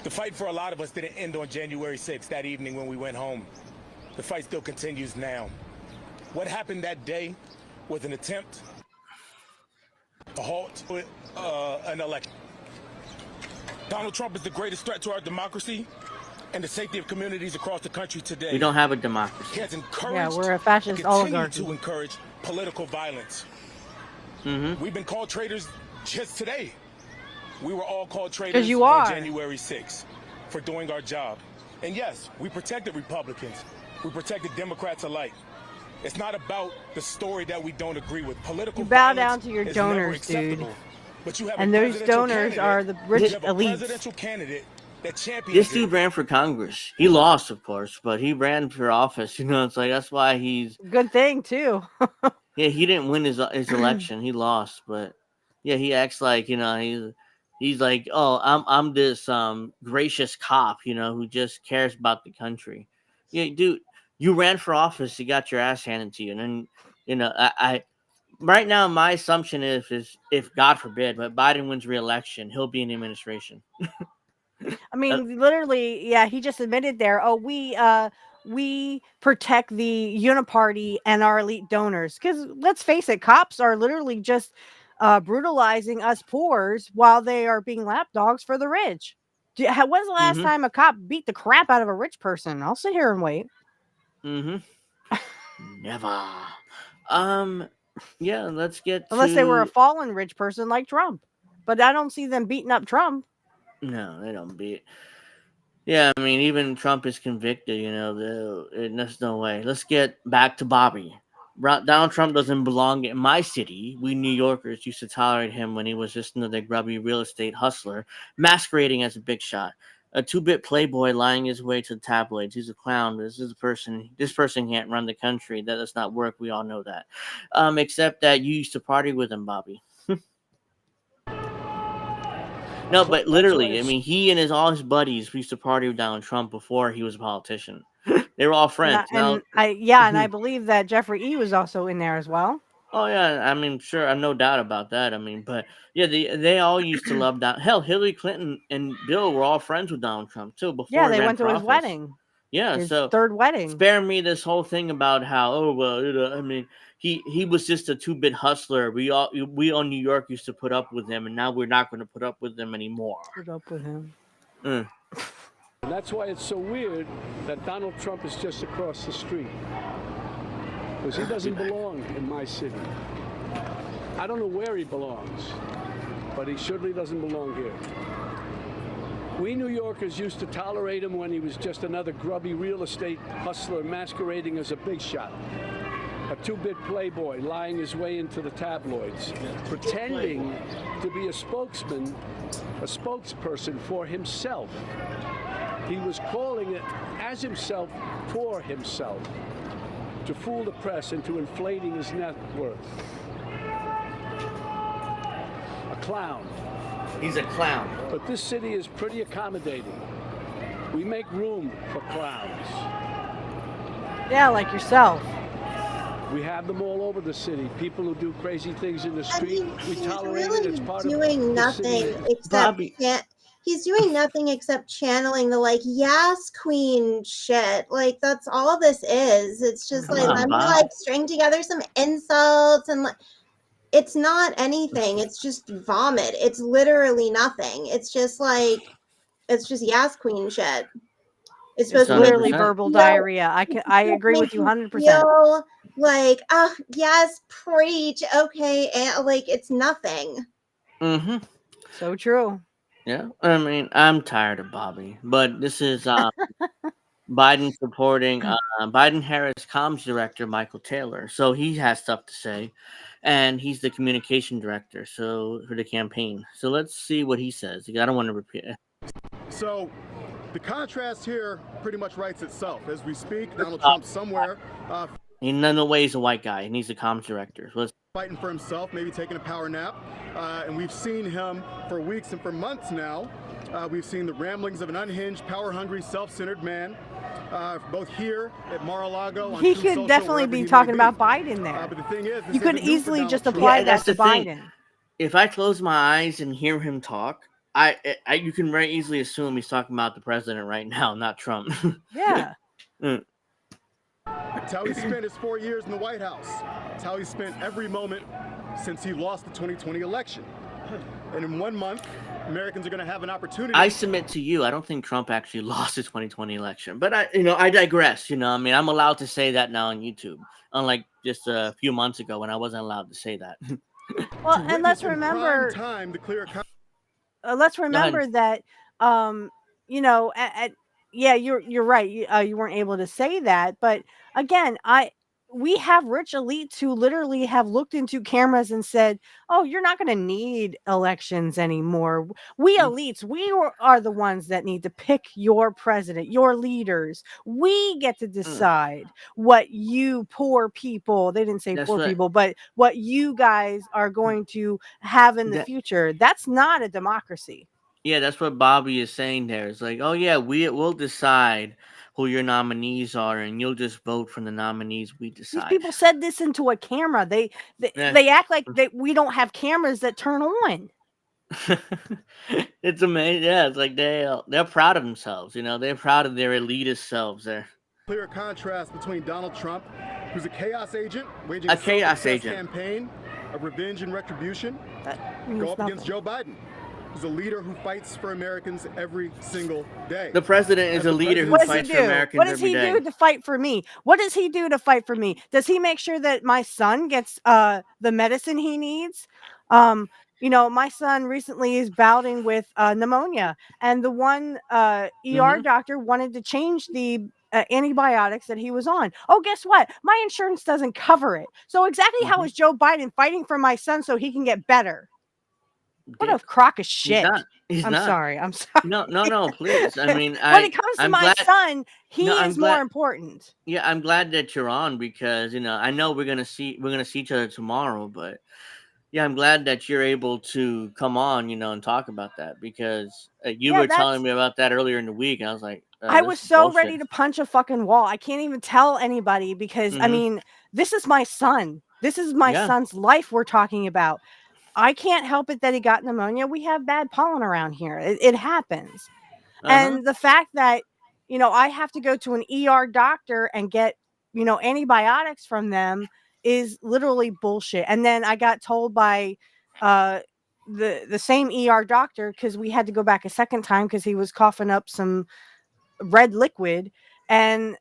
The fight for a lot of us didn't end on January 6th, that evening when we went home. The fight still continues now. What happened that day was an attempt to halt an election. Donald Trump is the greatest threat to our democracy, and the safety of communities across the country today. We don't have a He democracy. has encouraged Yeah, we're a and fascist continue oligarchy. to encourage political violence. Mm-hmm. We've been called traitors just today. We were all called 'Cause traitors you on are. January 6th for doing our job. And yes, we protected Republicans. We protected Democrats alike. It's not about the story that we don't agree with. Political You bow violence down to your is never donors, dude. acceptable. But you have And a those presidential donors candidate- are the you rich have a elites. presidential candidate that champions This it. dude ran for Congress. He lost, of course, but he ran for office. You know, it's like that's why he's Good thing too. yeah. He didn't win his election. He lost, but yeah, he acts like he's like, oh, I'm this gracious cop, who just cares about the country. Yeah, dude, you ran for office. You got your ass handed to you, and then I right now my assumption is if God forbid, but Biden wins re-election, he'll be in the administration. I mean, literally, yeah, he just admitted there, oh, we protect the uniparty and our elite donors. Because let's face it, cops are literally just brutalizing us poors while they are being lapdogs for the rich. When's the last Mhm. time a cop beat the crap out of a rich person? I'll sit here and wait. Never. Yeah, let's get Unless they were a to- fallen rich person like Trump. But I don't see them beating up Trump. No, they don't beat. Yeah, I mean, even Trump is convicted. There's no way. Let's get back to Bobby. Donald Trump doesn't belong in my city. We New Yorkers used to tolerate him when he was just another grubby real estate hustler, masquerading as a big shot, a two-bit playboy lying his way to the tabloids. He's a clown. This person can't run the country. That does not work. We all know that. Except that you used to party with him, Bobby. No, but literally, I mean, he and all his buddies used to party with Donald Trump before he was a politician. They were all friends. And I believe that Jeffrey E. was also in there as well. Oh yeah, I mean, sure, I'm no doubt about that. I mean, but yeah, they all used to love Donald. Hell, Hillary Clinton and Bill were all friends with Donald Trump too. Before Yeah, he they ran went to for his office. wedding. Yeah, His so third wedding. spare me this whole thing about how I mean, he was just a two-bit hustler. We all New York used to put up with him, and now we're not going to put up with him anymore. Put up with him. And that's why it's so weird that Donald Trump is just across the street. Because he doesn't belong in my city. I don't know where he belongs, but he surely doesn't belong here. We New Yorkers used to tolerate him when he was just another grubby real estate hustler masquerading as a big shot. A two-bit playboy lying his way into the tabloids, pretending to be a spokesperson for himself. He was calling it as himself for himself, to fool the press into inflating his net worth. A clown. He's a clown. But this city is pretty accommodating. We make room for clowns. Yeah, like yourself. We have them all over the city. People who do crazy things in the street. We He's tolerate really it. It's part doing of the city. nothing except he's doing nothing except channeling the yes queen shit. That's all this is. It's just let me string together some insults and it's not anything. It's just vomit. It's literally nothing. It's just yes queen shit. It's supposed to literally verbal diarrhea. I agree with you 100%. Feel yes, preach. Okay, and it's nothing. Mm-hmm. So true. Yeah, I mean, I'm tired of Bobby, but this is Biden supporting Biden-Harris comms director Michael Taylor, so he has stuff to say, and he's the communication director for the campaign. So let's see what he says. I don't want to repeat it. So the contrast here pretty much writes itself as we speak. Donald Trump somewhere. In no way he's a white guy, and he's the comms director. So fighting for himself, maybe taking a power nap. And we've seen him for weeks and for months now. We've seen the ramblings of an unhinged, power-hungry, self-centered man, both here at Mar-a-Lago. He could definitely be talking about Biden there. But the thing is, you could easily just apply that to Biden. If I close my eyes and hear him talk, you can very easily assume he's talking about the president right now, not Trump. Yeah. It's how he spent his 4 years in the White House. It's how he spent every moment since he lost the 2020 election. And in 1 month, Americans are going to have an opportunity. I submit to you, I don't think Trump actually lost the 2020 election. But I digress. I mean, I'm allowed to say that now on YouTube, unlike just a few months ago when I wasn't allowed to say that. Well, to and let's witness in prime remember, time the clear. let's remember that, yeah, you're right. You weren't able to say that, but again, we have rich elites who literally have looked into cameras and said, "Oh, you're not going to need elections anymore. We elites, are the ones that need to pick your president, your leaders. We get to decide what you poor people," they didn't say That's poor what- people, but what you guys are going to have in the future. That's not a democracy. Yeah, that's what Bobby is saying there. It's like, oh yeah, we'll decide who your nominees are, and you'll just vote for the nominees we These decide. people said this into a camera. They act like we don't have cameras that turn on. It's amazing. Yeah, it's like they're proud of themselves. They're proud of their elitist selves. There. Clear contrast between Donald Trump, who's a chaos agent, waging A a chaos self-obsessed agent. campaign of revenge and retribution, means go up nothing. against Joe Biden, who's a leader who fights for Americans every single day. The president is As a the leader who What does he fights for do? Americans What does every he day. do to fight for me? What does he do to fight for me? Does he make sure that my son gets the medicine he needs? My son recently is battling with pneumonia, and the one ER doctor wanted to change the antibiotics that he was on. Oh, guess what? My insurance doesn't cover it. So exactly how is Joe Biden fighting for my son so he can get better? What a crock of shit. He's I'm not. sorry. I'm sorry. No, please. I mean, when it comes to I'm my glad, son, he No, I'm is more glad- important. Yeah, I'm glad that you're on because I know we're gonna see each other tomorrow, but yeah, I'm glad that you're able to come on, and talk about that because you were telling me about that earlier in the week, and I was like, I this was is so bullshit. ready to punch a fucking wall. I can't even tell anybody because I mean, this is my son. This is my son's life we're talking about. I can't help it that he got pneumonia. We have bad pollen around here. It happens. And the fact that, I have to go to an ER doctor and get, antibiotics from them is literally bullshit. And then I got told by the same ER doctor, because we had to go back a second time because he was coughing up some red liquid, and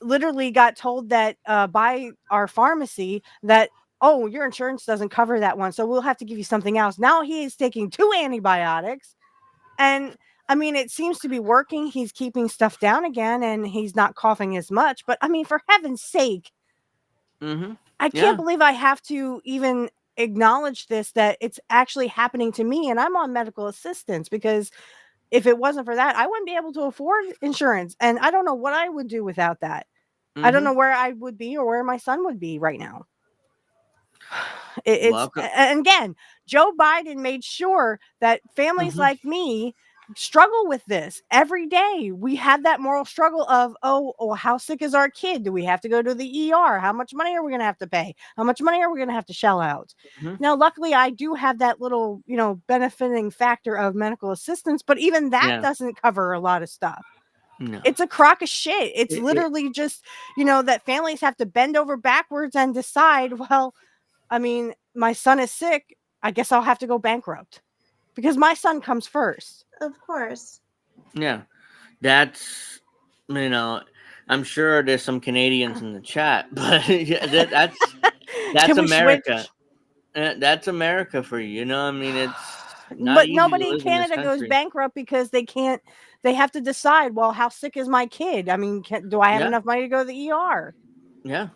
literally got told that by our pharmacy that, oh, your insurance doesn't cover that one, so we'll have to give you something else. Now he is taking 2 antibiotics, and I mean, it seems to be working. He's keeping stuff down again, and he's not coughing as much. But I mean, for heaven's sake, I can't believe I have to even acknowledge this, that it's actually happening to me, and I'm on medical assistance, because if it wasn't for that, I wouldn't be able to afford insurance, and I don't know what I would do without that. I don't know where I would be or where my son would be right now. And again, Joe Biden made sure that families like me struggle with this every day. We had that moral struggle of, oh, how sick is our kid? Do we have to go to the ER? How much money are we going to have to pay? How much money are we going to have to shell out? Now, luckily, I do have that little, benefiting factor of medical assistance, but even that doesn't cover a lot of stuff. No. It's a crock of shit. It's literally just, that families have to bend over backwards and decide, well, I mean, my son is sick. I guess I'll have to go bankrupt because my son comes first. Of course. Yeah, that's, I'm sure there's some Canadians in the chat, but that's America. That's America for you. I mean, it's not but easy nobody to in live in this Canada goes country. bankrupt because they have to decide, well, how sick is my kid? I mean, do I have enough money to go to the ER? Yeah.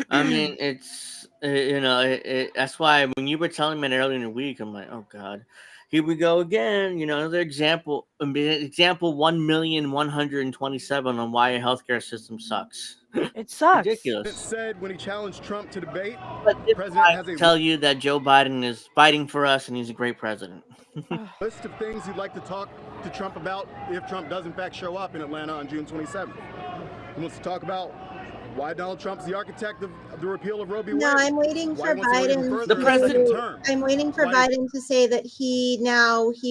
I mean, it's, that's why when you were telling me that earlier in the week, I'm like, oh God, here we go again. Another example 1,127 on why a healthcare system sucks. It sucks. It Ridiculous. said when he challenged Trump to debate, But the president has I a tell you that Joe Biden is fighting for us and he's a great president. list of things he'd like to talk to Trump about if Trump does in fact show up in Atlanta on June 27th. He wants to talk about Why Donald Trump's the architect of the repeal of Roe v. Wade? No, I'm waiting Why for he wants to go even Biden further The in his second president- term? I'm waiting for Why- Biden to say that he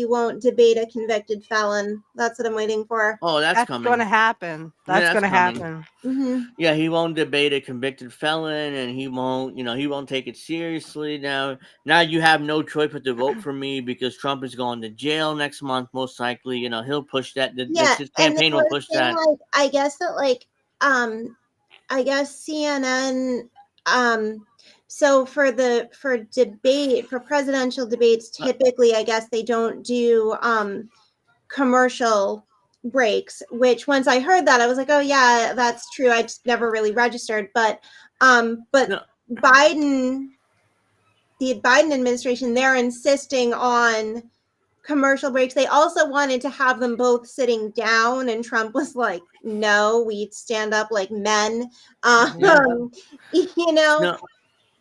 won't debate a convicted felon. That's what I'm waiting for. Oh, that's coming. going to happen. That's that's going to coming. happen. Hmm. Yeah, he won't debate a convicted felon, and he won't take it seriously. Now you have no choice but to vote for me because Trump is going to jail next month, most likely. He'll push that. Yeah, His and campaign the will worst push thing, that. like, I guess CNN, so for presidential debates, typically, I guess they don't do commercial breaks, which once I heard that, I was like, oh yeah, that's true. I just never really registered. But No. the Biden administration, they're insisting on commercial breaks. They also wanted to have them both sitting down, and Trump was like, no, we stand up like men. No.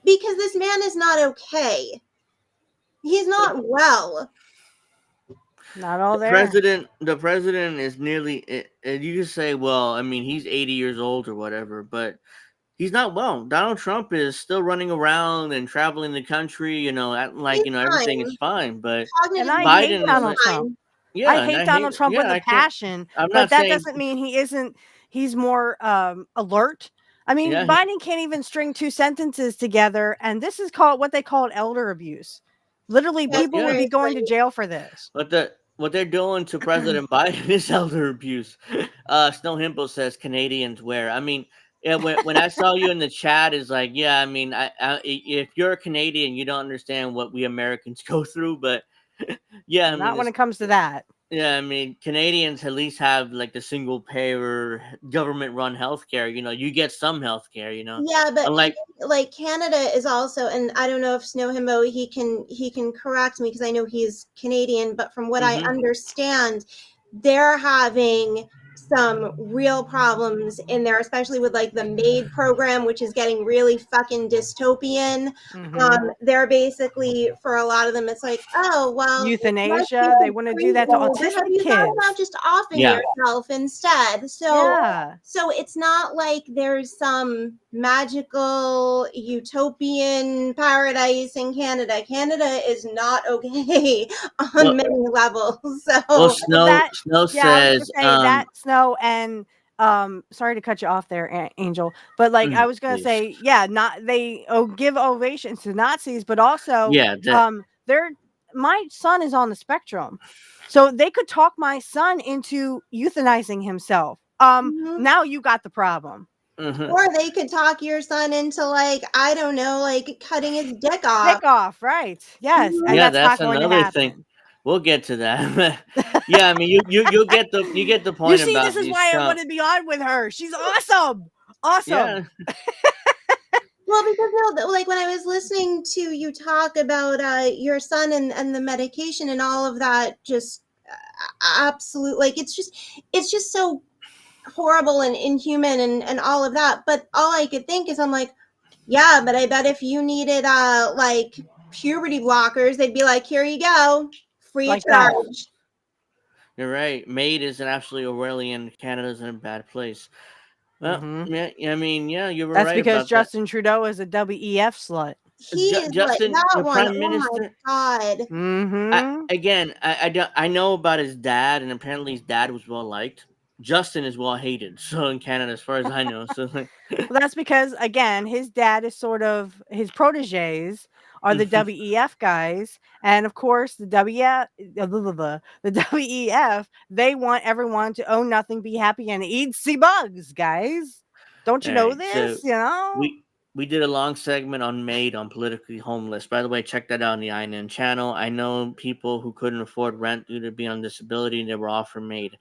Because this man is not okay. He's not well. Not all The there. president is nearly. You just say, well, I mean, he's 80 years old or whatever, but he's not well. Donald Trump is still running around and traveling the country, acting like He's everything fine. is fine. But And I Biden hate is Donald like, Trump. yeah, I and hate Donald Trump with I a can't- passion, I'm but not that saying doesn't mean he's more alert. I mean, Yeah. Biden can't even string two sentences together, and this is what they call elder abuse. Literally, That's people would be going to jail for this. what they're doing to President Biden is elder abuse. Snow Himple says Canadians wear. I mean, yeah, when I saw you in the chat, is like, yeah, I mean, if you're a Canadian, you don't understand what we Americans go through, but yeah, I Not mean, when it comes to that. yeah, I mean, Canadians at least have like the single payer government run healthcare. You get some healthcare. Yeah, but Unlike like Canada is also, and I don't know if Snow Himbo he can correct me because I know he's Canadian, but from what I Mhm. understand, they're having some real problems in there, especially with like the MAID program, which is getting really fucking dystopian. They're basically, for a lot of them, it's like, oh well, Euthanasia. They want to do that to autistic have you thought kids. about just offing Yeah. yourself instead? So Yeah. so it's not like there's some magical utopian paradise in Canada. Canada is not okay on Well- many levels. So well, Snow that- Snow Yeah, I was says gonna say that Snow and sorry to cut you off there, Angel, but like I was gonna please. say, yeah, not they give ovations to Nazis, but also Yeah, that- my son is on the spectrum, so they could talk my son into euthanizing himself. Now you got the problem. Mhm. or they could talk your son into, like, I don't know, like cutting his dick off. Dick off, right? Yes, and Yeah, that's not going to another happen. thing. We'll get to that. Yeah, I mean, you get the You point see, about this is these why I Trump- want to be on with her. She's awesome. Yeah. Well, because like when I was listening to you talk about your son and the medication and all of that, just absolute, like it's just so horrible and inhuman and all of that. But all I could think is, I'm like, yeah, but I bet if you needed like puberty blockers, they'd be like, here you go, free Like of that. charge. You're right. Maid is an absolutely Orwellian. Canada's in a bad place. Well, yeah, I mean, yeah, you were That's right because about Justin Trudeau is a WEF slut. He is Justin, like the that one. Prime Oh Minister. my god. I know about his dad, and apparently his dad was well liked. Justin is well hated, so in Canada, as far as I know. So, Well, that's because again, his dad is sort of his proteges are the WEF guys, and of course the WEF, they want everyone to own nothing, be happy, and eat sea bugs, guys. Don't you know Right, this? so You know. we did a long segment on Maid on politically homeless. By the way, check that out on the INN channel. I know people who couldn't afford rent due to being on disability, and they were offered Maid.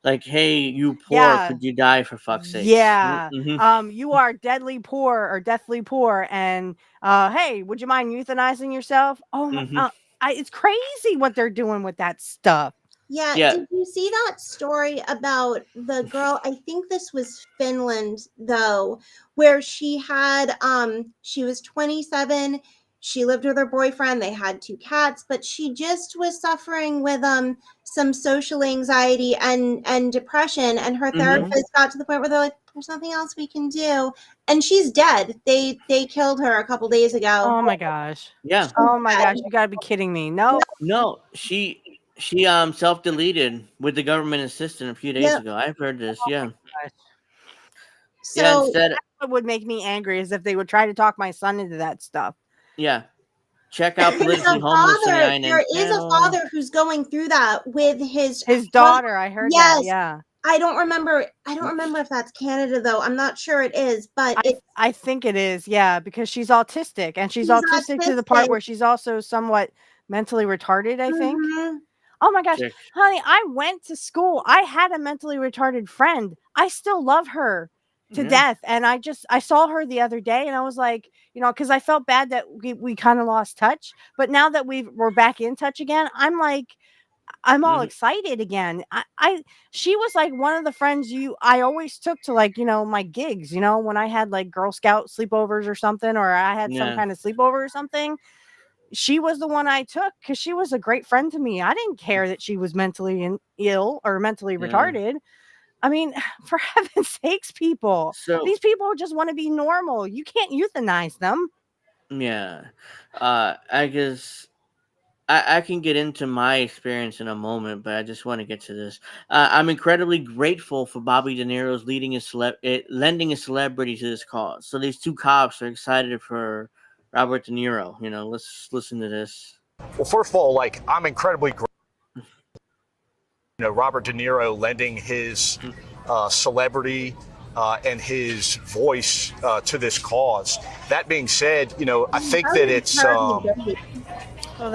Like, hey, you poor, Yeah. could you die for fuck's sake? Yeah. Mhm. You are deadly poor or deathly poor, and hey, would you mind euthanizing yourself? Oh my, it's crazy what they're doing with that stuff. Yeah, Yeah. did you see that story about the girl? I think this was Finland though, where she had she was 27. She lived with her boyfriend. They had 2 cats, but she just was suffering with some social anxiety and depression. And her therapist got to the point where they're like, "There's nothing else we can do," and she's dead. They killed her a couple days ago. Oh my gosh. Yeah. Oh my gosh. You got to be kidding me. No. No, she self-deleted with the government assistant a few days ago. I've heard this. Yeah. So Yeah. Instead, what would make me angry is if they would try to talk my son into that stuff. yeah. Check out there's politically a homeless father. Diane There is a channel. father who's going through that with his daughter. I heard Yes. that. Yeah. I don't remember if that's Canada though. I'm not sure it is, but I think it is. Yeah, because she's autistic, and she's autistic to the part where she's also somewhat mentally retarded, I think. Oh my gosh, Check. honey, I went to school. I had a mentally retarded friend. I still love her to death. And I saw her the other day, and I was like, because I felt bad that we kind of lost touch. But now that we're back in touch again, I'm like, I'm all excited again. She was like one of the friends I always took to, like, my gigs, when I had like Girl Scout sleepovers or something, or I had some kind of sleepover or something. She was the one I took because she was a great friend to me. I didn't care that she was mentally ill or mentally retarded. I mean, for heaven's sakes, people. These people just want to be normal. You can't euthanize them. Yeah. I guess I can get into my experience in a moment, but I just want to get to this. I'm incredibly grateful for Bobby De Niro's lending a celebrity to this cause. So these 2 cops are excited for Robert De Niro. Let's listen to this. Well, first of all, I'm incredibly grateful. Robert De Niro lending his celebrity and his voice to this cause. That being said, I think that it's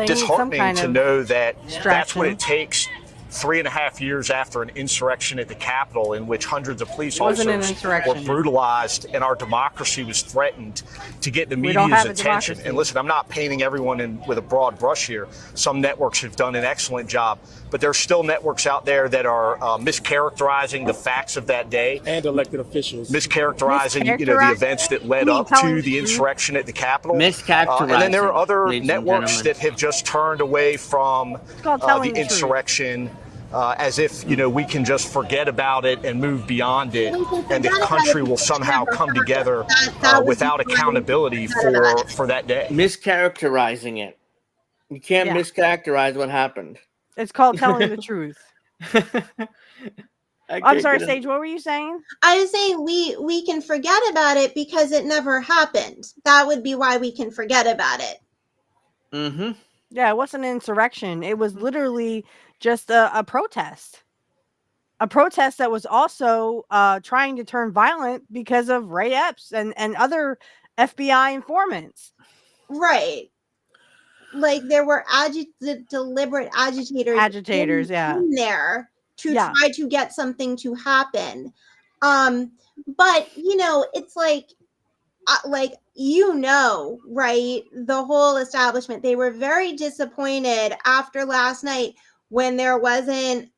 disheartening to know that that's what it takes 3.5 years after an insurrection at the Capitol in which hundreds of police officers were brutalized and our democracy was threatened to get the media's attention. And listen, I'm not painting everyone with a broad brush here. Some networks have done an excellent job, but there's still networks out there that are mischaracterizing the facts of that day. And elected officials. Mischaracterizing, the events that led up to the insurrection at the Capitol. And then there are other networks that have just turned away from the insurrection as if, we can just forget about it and move beyond it, and the country will somehow come together without accountability for that day. Mischaracterizing it. You can't mischaracterize what happened. It's called telling the truth. I'm sorry, Sage, what were you saying? I was saying we can forget about it because it never happened. That would be why we can forget about it. Yeah, it wasn't an insurrection. It was literally just a protest. A protest that was also trying to turn violent because of Ray Epps and other FBI informants. Right. Like there were deliberate agitators in there to try to get something to happen. But it's like right, the whole establishment, they were very disappointed after last night when there wasn't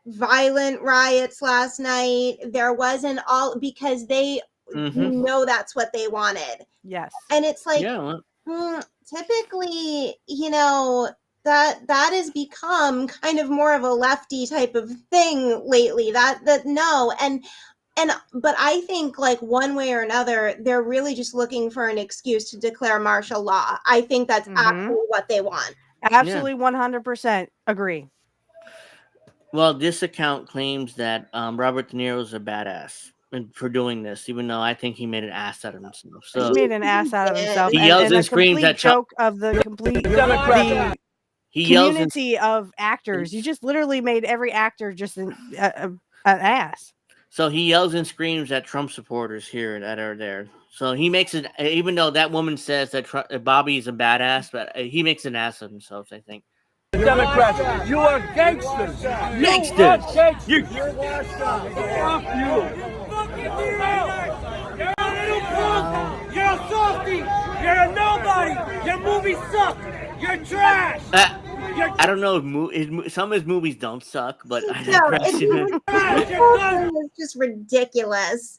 violent riots last night. There wasn't all, because they know that's what they wanted. Yes. And it's like, typically, that has become kind of more of a lefty type of thing lately. But I think, like, one way or another, they're really just looking for an excuse to declare martial law. I think that's actually what they want. Absolutely, 100% agree. Well, this account claims that Robert De Niro is a badass for doing this, even though I think he made an ass out of himself. So he made an ass out of himself. He yells and screams at joke of the complete community of actors. You just literally made every actor just an ass. So he yells and screams at Trump supporters here that are there. So he makes it, even though that woman says that Bobby is a badass, but he makes an ass of himself, I think. Democrats, you are gangsters. Gangsters. You're fuck you. You're a little punk. You're a softy. You're a nobody. Your movies suck. You're trash. I don't know if some of his movies don't suck, but It's just ridiculous.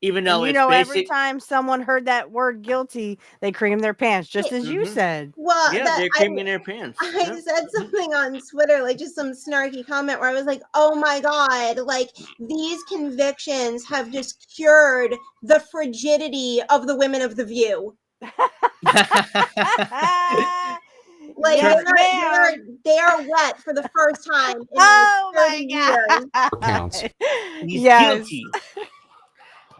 Even And though you it's know, every basic. time someone heard that word guilty, they creamed their pants, just as you said. Well, Yeah, that they're creaming their pants. I Yep. said something on Twitter, like just some snarky comment where I was like, oh my God, like these convictions have just cured the frigidity of the women of The View. Like Yes, they are wet for the first time in Oh like 30 years. Counts. He's Yes. guilty.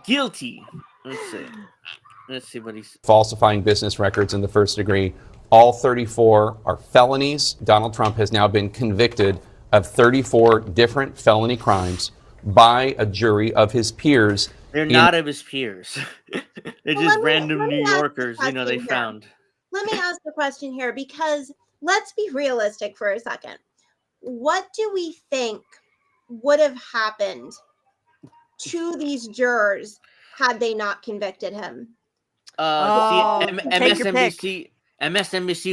Guilty. Let's see what he's. Falsifying business records in the first degree. All 34 are felonies. Donald Trump has now been convicted of 34 different felony crimes by a jury of his peers. They're not of his peers. They're just random let me New ask you a Yorkers, they question here. found. Let me ask a question here, because let's be realistic for a second. What do we think would have happened to these jurors had they not convicted him? MSNBC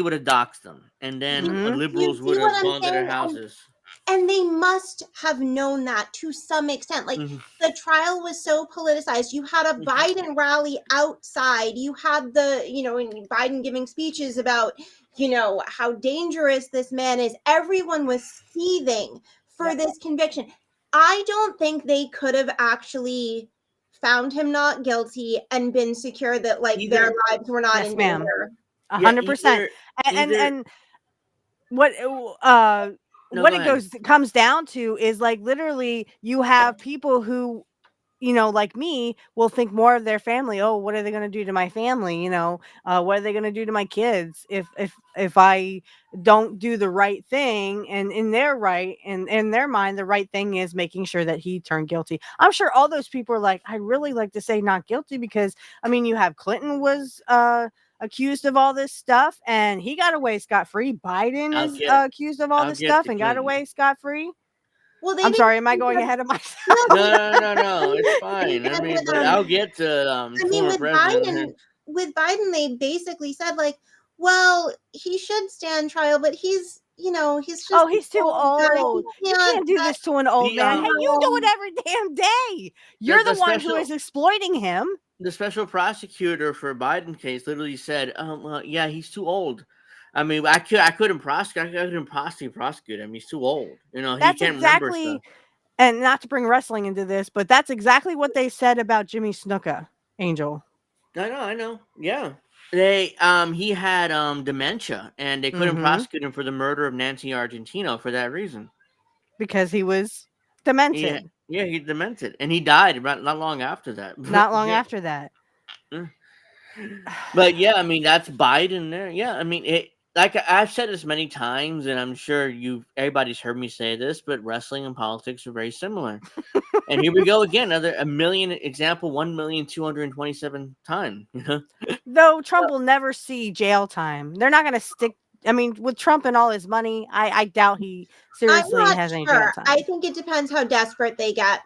would have doxed them, and then liberals would have gone to their houses. And they must have known that to some extent. Like the trial was so politicized. You had a Biden rally outside. You had Biden giving speeches about, how dangerous this man is. Everyone was seething for this conviction. I don't think they could have actually found him not guilty and been secure that their lives were not in danger. 100%. And what what it comes down to is like literally you have people who, like me, will think more of their family. Oh, what are they going to do to my family? What are they going to do to my kids if I don't do the right thing? And in their mind, the right thing is making sure that he turned guilty. I'm sure all those people are like, I really like to say not guilty, because you have Clinton was accused of all this stuff and he got away scot-free. Biden is accused of all this stuff and got away scot-free. Well, I'm sorry, am I going ahead of myself? No, it's fine. But I'll get to with Biden, they basically said well, he should stand trial, but he's just he's too old. You can't do this to an old man. Hey, you do it every damn day. You're the one who is exploiting him. The special prosecutor for Biden case literally said, well, yeah, he's too old. I couldn't prosecute. I couldn't possibly prosecute him. He's too old. That's he can't exactly, remember stuff. And not to bring wrestling into this, but that's exactly what they said about Jimmy Snuka, Angel. I know. Yeah. He had dementia, and they couldn't prosecute him for the murder of Nancy Argentino for that reason. Because he was demented. Yeah, he demented, and he died not long after that. Not long after that. But yeah, that's Biden there. Yeah, like I've said this many times, and I'm sure everybody's heard me say this, but wrestling and politics are very similar. And here we go again, another 1,227 times. Though Trump will never see jail time. They're not going to stick. With Trump and all his money, I doubt he seriously has any jail time. I think it depends how desperate they get.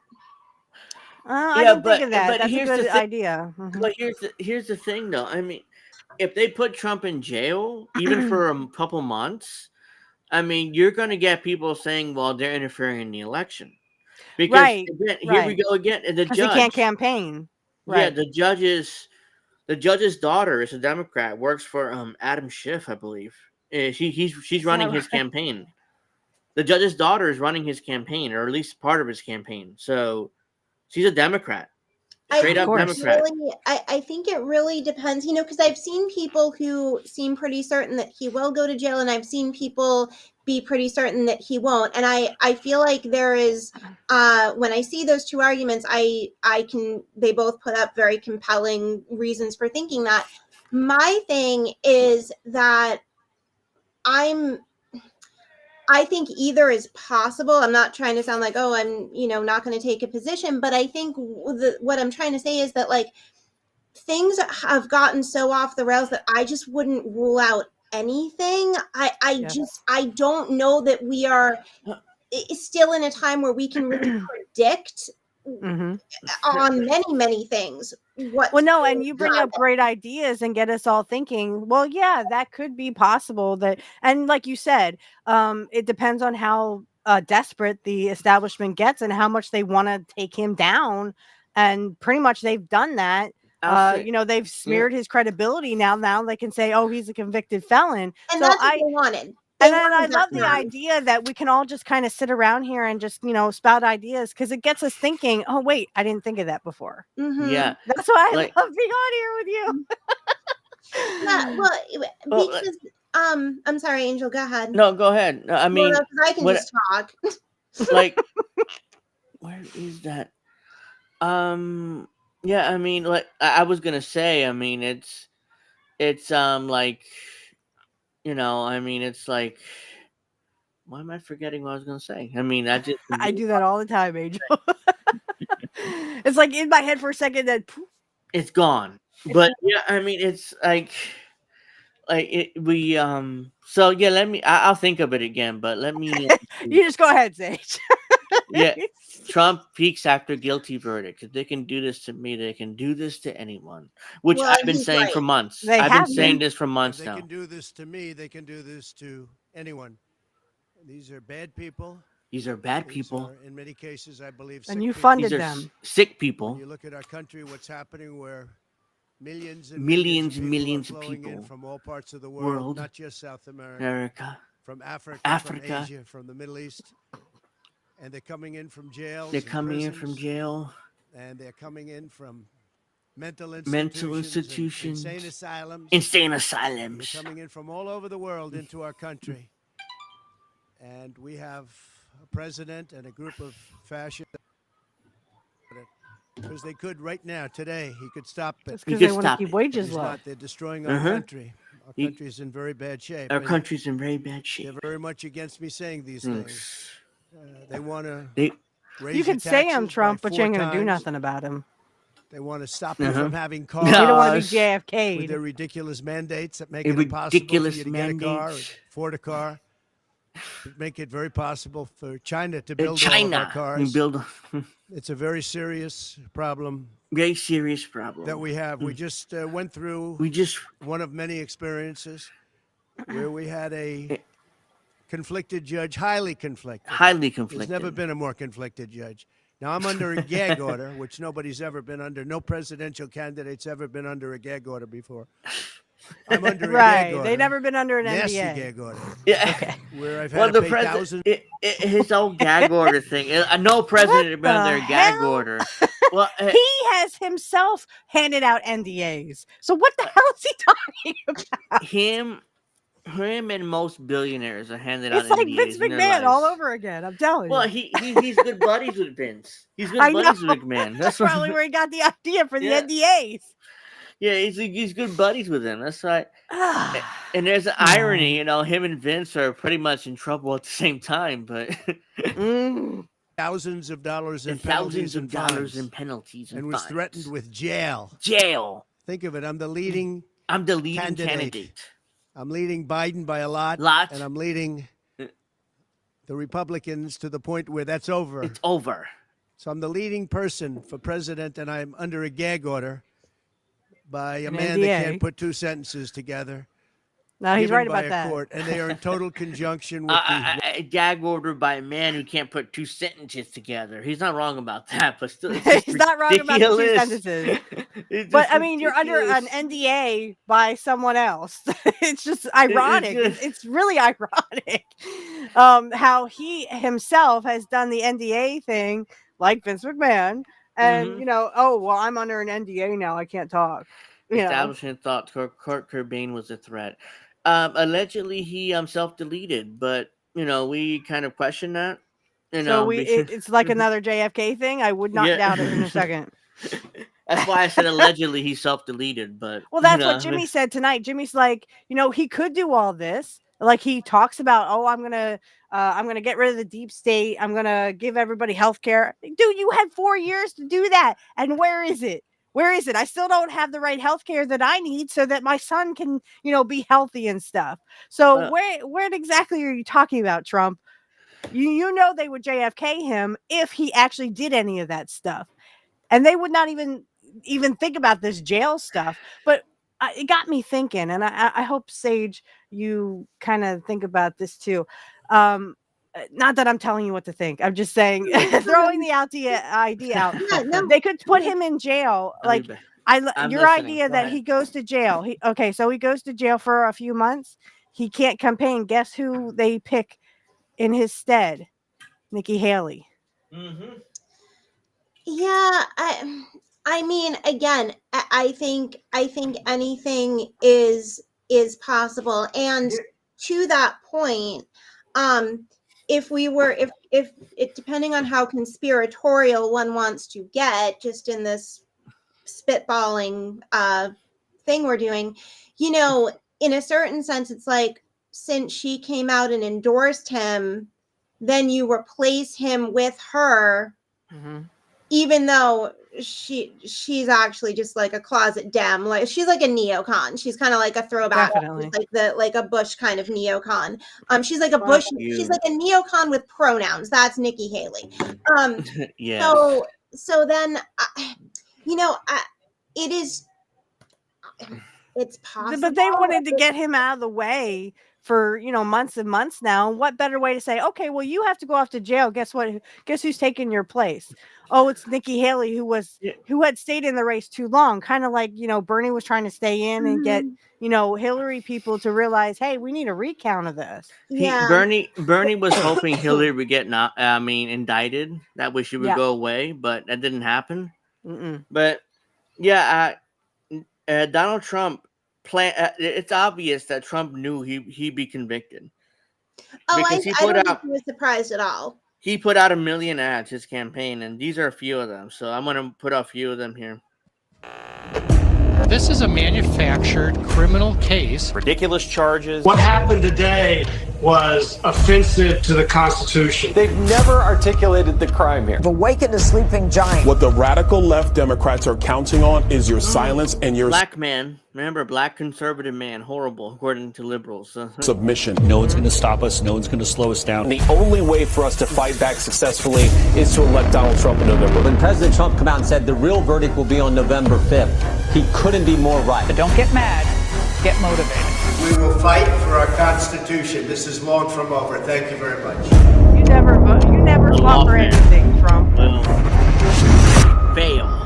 I didn't think of that. That's a good idea. But here's the thing, though. If they put Trump in jail, even for a couple months, you're going to get people saying, well, they're interfering in the election. Because here we go again. The judge, he can't campaign. Right. Yeah, the judge's daughter is a Democrat, works for Adam Schiff, I believe. She's running his campaign. The judge's daughter is running his campaign, or at least part of his campaign. So she's a Democrat. Straight up Democrat. I think it really depends, because I've seen people who seem pretty certain that he will go to jail, and I've seen people be pretty certain that he won't. And I feel like there is, when I see those two arguments, they both put up very compelling reasons for thinking that. My thing is that I think either is possible. I'm not trying to sound like, I'm, not going to take a position, but I think what I'm trying to say is that things have gotten so off the rails that I just wouldn't rule out anything. I don't know that we are still in a time where we can really predict on many things. And you bring up great ideas and get us all thinking, well, yeah, that could be possible. And like you said, it depends on how desperate the establishment gets and how much they want to take him down. and pretty much they've done that. I'll say, They've smeared his credibility. Now they can say, "Oh, he's a convicted felon." And So that's what they wanted. They and then I wanted that love the done. idea that we can all just kind of sit around here and just, spout ideas, because it gets us thinking, oh, wait, I didn't think of that before. yeah, That's why I like, love being on here with you. Yeah, Well, because I'm sorry, Angel, go ahead. no, go ahead. No, I Well, mean, no, 'cause I can what, just talk. like, where is that? Yeah, I mean, like, I was gonna say, I mean, it's like, I mean, it's like, why am I forgetting what I was gonna say? I mean, I just I do that all the time, Angel. It's like in my head for a second, then poof. It's gone. But yeah, I mean, it's like so yeah, I'll think of it again, but let me You just go ahead, Sage. yeah, Trump peaks after guilty verdict. If they can do this to me, they can do this to anyone, which Well, I've been he's saying right. for months. They I've been have saying been. this for months If they now. can do this to me, they can do this to anyone. These are bad people. These are bad These people. are, in many cases, I believe, And sick you people. funded These are them. sick people. When you look at our country, what's happening, where millions and Millions millions, and millions of of people are flowing in people. from all parts of the world, not just South America, America, from Africa, Africa. from Asia, from the Middle East, and they're coming in from jails. They're and coming in from prisons, jail. and they're coming in from mental Mental institutions, institutions. and insane asylums. Insane asylums. They're coming in from all over the world into our country. And we have a president and a group of fascists, because they could right now, today, he could stop it. It's because they want to keep wages He's low. not. They're destroying our country. Our country's in very bad shape. Our and country's in very bad shape. They're very much against me saying these things. They want to raise You your can say I'm taxes Trump, by but you ain't 4 going to do times. nothing about him. They want to stop you from having cars. They don't want to be with JFK'd. their ridiculous mandates that make it impossible for you to get a car, or afford a car. Make it very possible for China to build all of our cars. It's a very serious problem. Very serious problem that we have. We just went through one of many experiences where we had a conflicted judge, highly conflicted. Highly conflicted. There's never been a more conflicted judge. Now, I'm under a gag order, which nobody's ever been under. No presidential candidate's ever been under a gag order before. I'm under a gag order. They've never been under an nasty NDA. gag order. Yeah. Where I've had to pay thousands. His old gag order thing. No president has been under a gag order. Well, he has himself handed out NDAs. So what the hell is he talking about? Him and most billionaires are handed out It's like NDAs Vince in their McMahon all lives. over again. I'm telling you. Well, he's good buddies with Vince. He's good I buddies know. with McMahon. That's probably where he got the idea for the NDAs. Yeah, he's good buddies with him. That's right. And there's an irony, him and Vince are pretty much in trouble at the same time, but thousands of dollars in and penalties thousands of and dollars fines, in penalties and was fines. threatened with jail. Jail. Think of it. I'm the leading candidate. I'm leading Biden by a lot. And I'm leading the Republicans to the point where that's over. It's over. So I'm the leading person for president, and I'm under a gag order by a An man NDA. that can't put two sentences together. No, he's given right by about a that. court, and they are in total conjunction with A gag order by a man who can't put two sentences together. He's not wrong about that, but still, it's just He's not wrong about the two ridiculous. sentences. It's But just I mean, you're under an ridiculous. NDA by someone else. It's just ironic. It's really ironic how he himself has done the NDA thing, like Vince McMahon, and oh well, I'm under an NDA now. I can't talk. Establishment thought Kurt Cobain was a threat. Allegedly, he self-deleted, but we kind of question that. So it's like another JFK thing. I would not doubt it in a second. That's why I said allegedly he self-deleted, but Well, that's what Jimmy said tonight. Jimmy's like, he could do all this. Like he talks about, oh, I'm gonna get rid of the deep state. I'm gonna give everybody health care. Dude, you had 4 years to do that. And where is it? Where is it? I still don't have the right health care that I need so that my son can, be healthy and stuff. So where exactly are you talking about, Trump? You know they would JFK him if he actually did any of that stuff. And they would not even think about this jail stuff. But it got me thinking, and I hope, Sage, you kind of think about this too. not that I'm telling you what to think. I'm just saying, throwing the idea out. Yeah, no. They could put him in jail. Like I'm your listening. idea Go that ahead. he goes to jail. So he goes to jail for a few months. He can't campaign. Guess who they pick in his stead? Nikki Haley. Mm-hmm. Yeah, I mean, again, I think anything is possible, and to that point, if it depending on how conspiratorial one wants to get, just in this spitballing thing we're doing, in a certain sense, it's like, since she came out and endorsed him, then you replace him with her. Mm-hmm. Even though she's actually just like a closet Dem, like she's like a neocon. She's kind of like a throwback, Definitely. like a Bush kind of neocon. She's like a Bush. She's like a neocon with pronouns. That's Nikki Haley. Yeah. So then, it is. It's possible, But they wanted to get him out of the way for months and months now. What better way to say, okay, well, you have to go off to jail. Guess what? Guess who's taking your place? Oh, it's Nikki Haley, who had stayed in the race too long. Kind of like Bernie was trying to stay in and get Hillary people to realize, hey, we need a recount of this. Bernie was hoping Hillary would get indicted. That way she would go away, but that didn't happen. Mm-mm. But yeah, Donald Trump it's obvious that Trump knew he'd be convicted. Oh, I don't think he was surprised at all. He put out 1 million ads his campaign, and these are a few of them. So I'm going to put a few of them here. This is a manufactured criminal case. Ridiculous charges. What happened today was offensive to the Constitution. They've never articulated the crime here. Awaken a sleeping giant. What the radical left Democrats are counting on is your silence and your black man. Remember, black conservative man, horrible, according to liberals. Submission. No one's going to stop us. No one's going to slow us down. The only way for us to fight back successfully is to elect Donald Trump in November. When President Trump came out and said the real verdict will be on November 5th, he couldn't be more right. But don't get mad. Get motivated. We will fight for our Constitution. This is long from over. Thank you very much. You never fought for anything, Trump. Fail.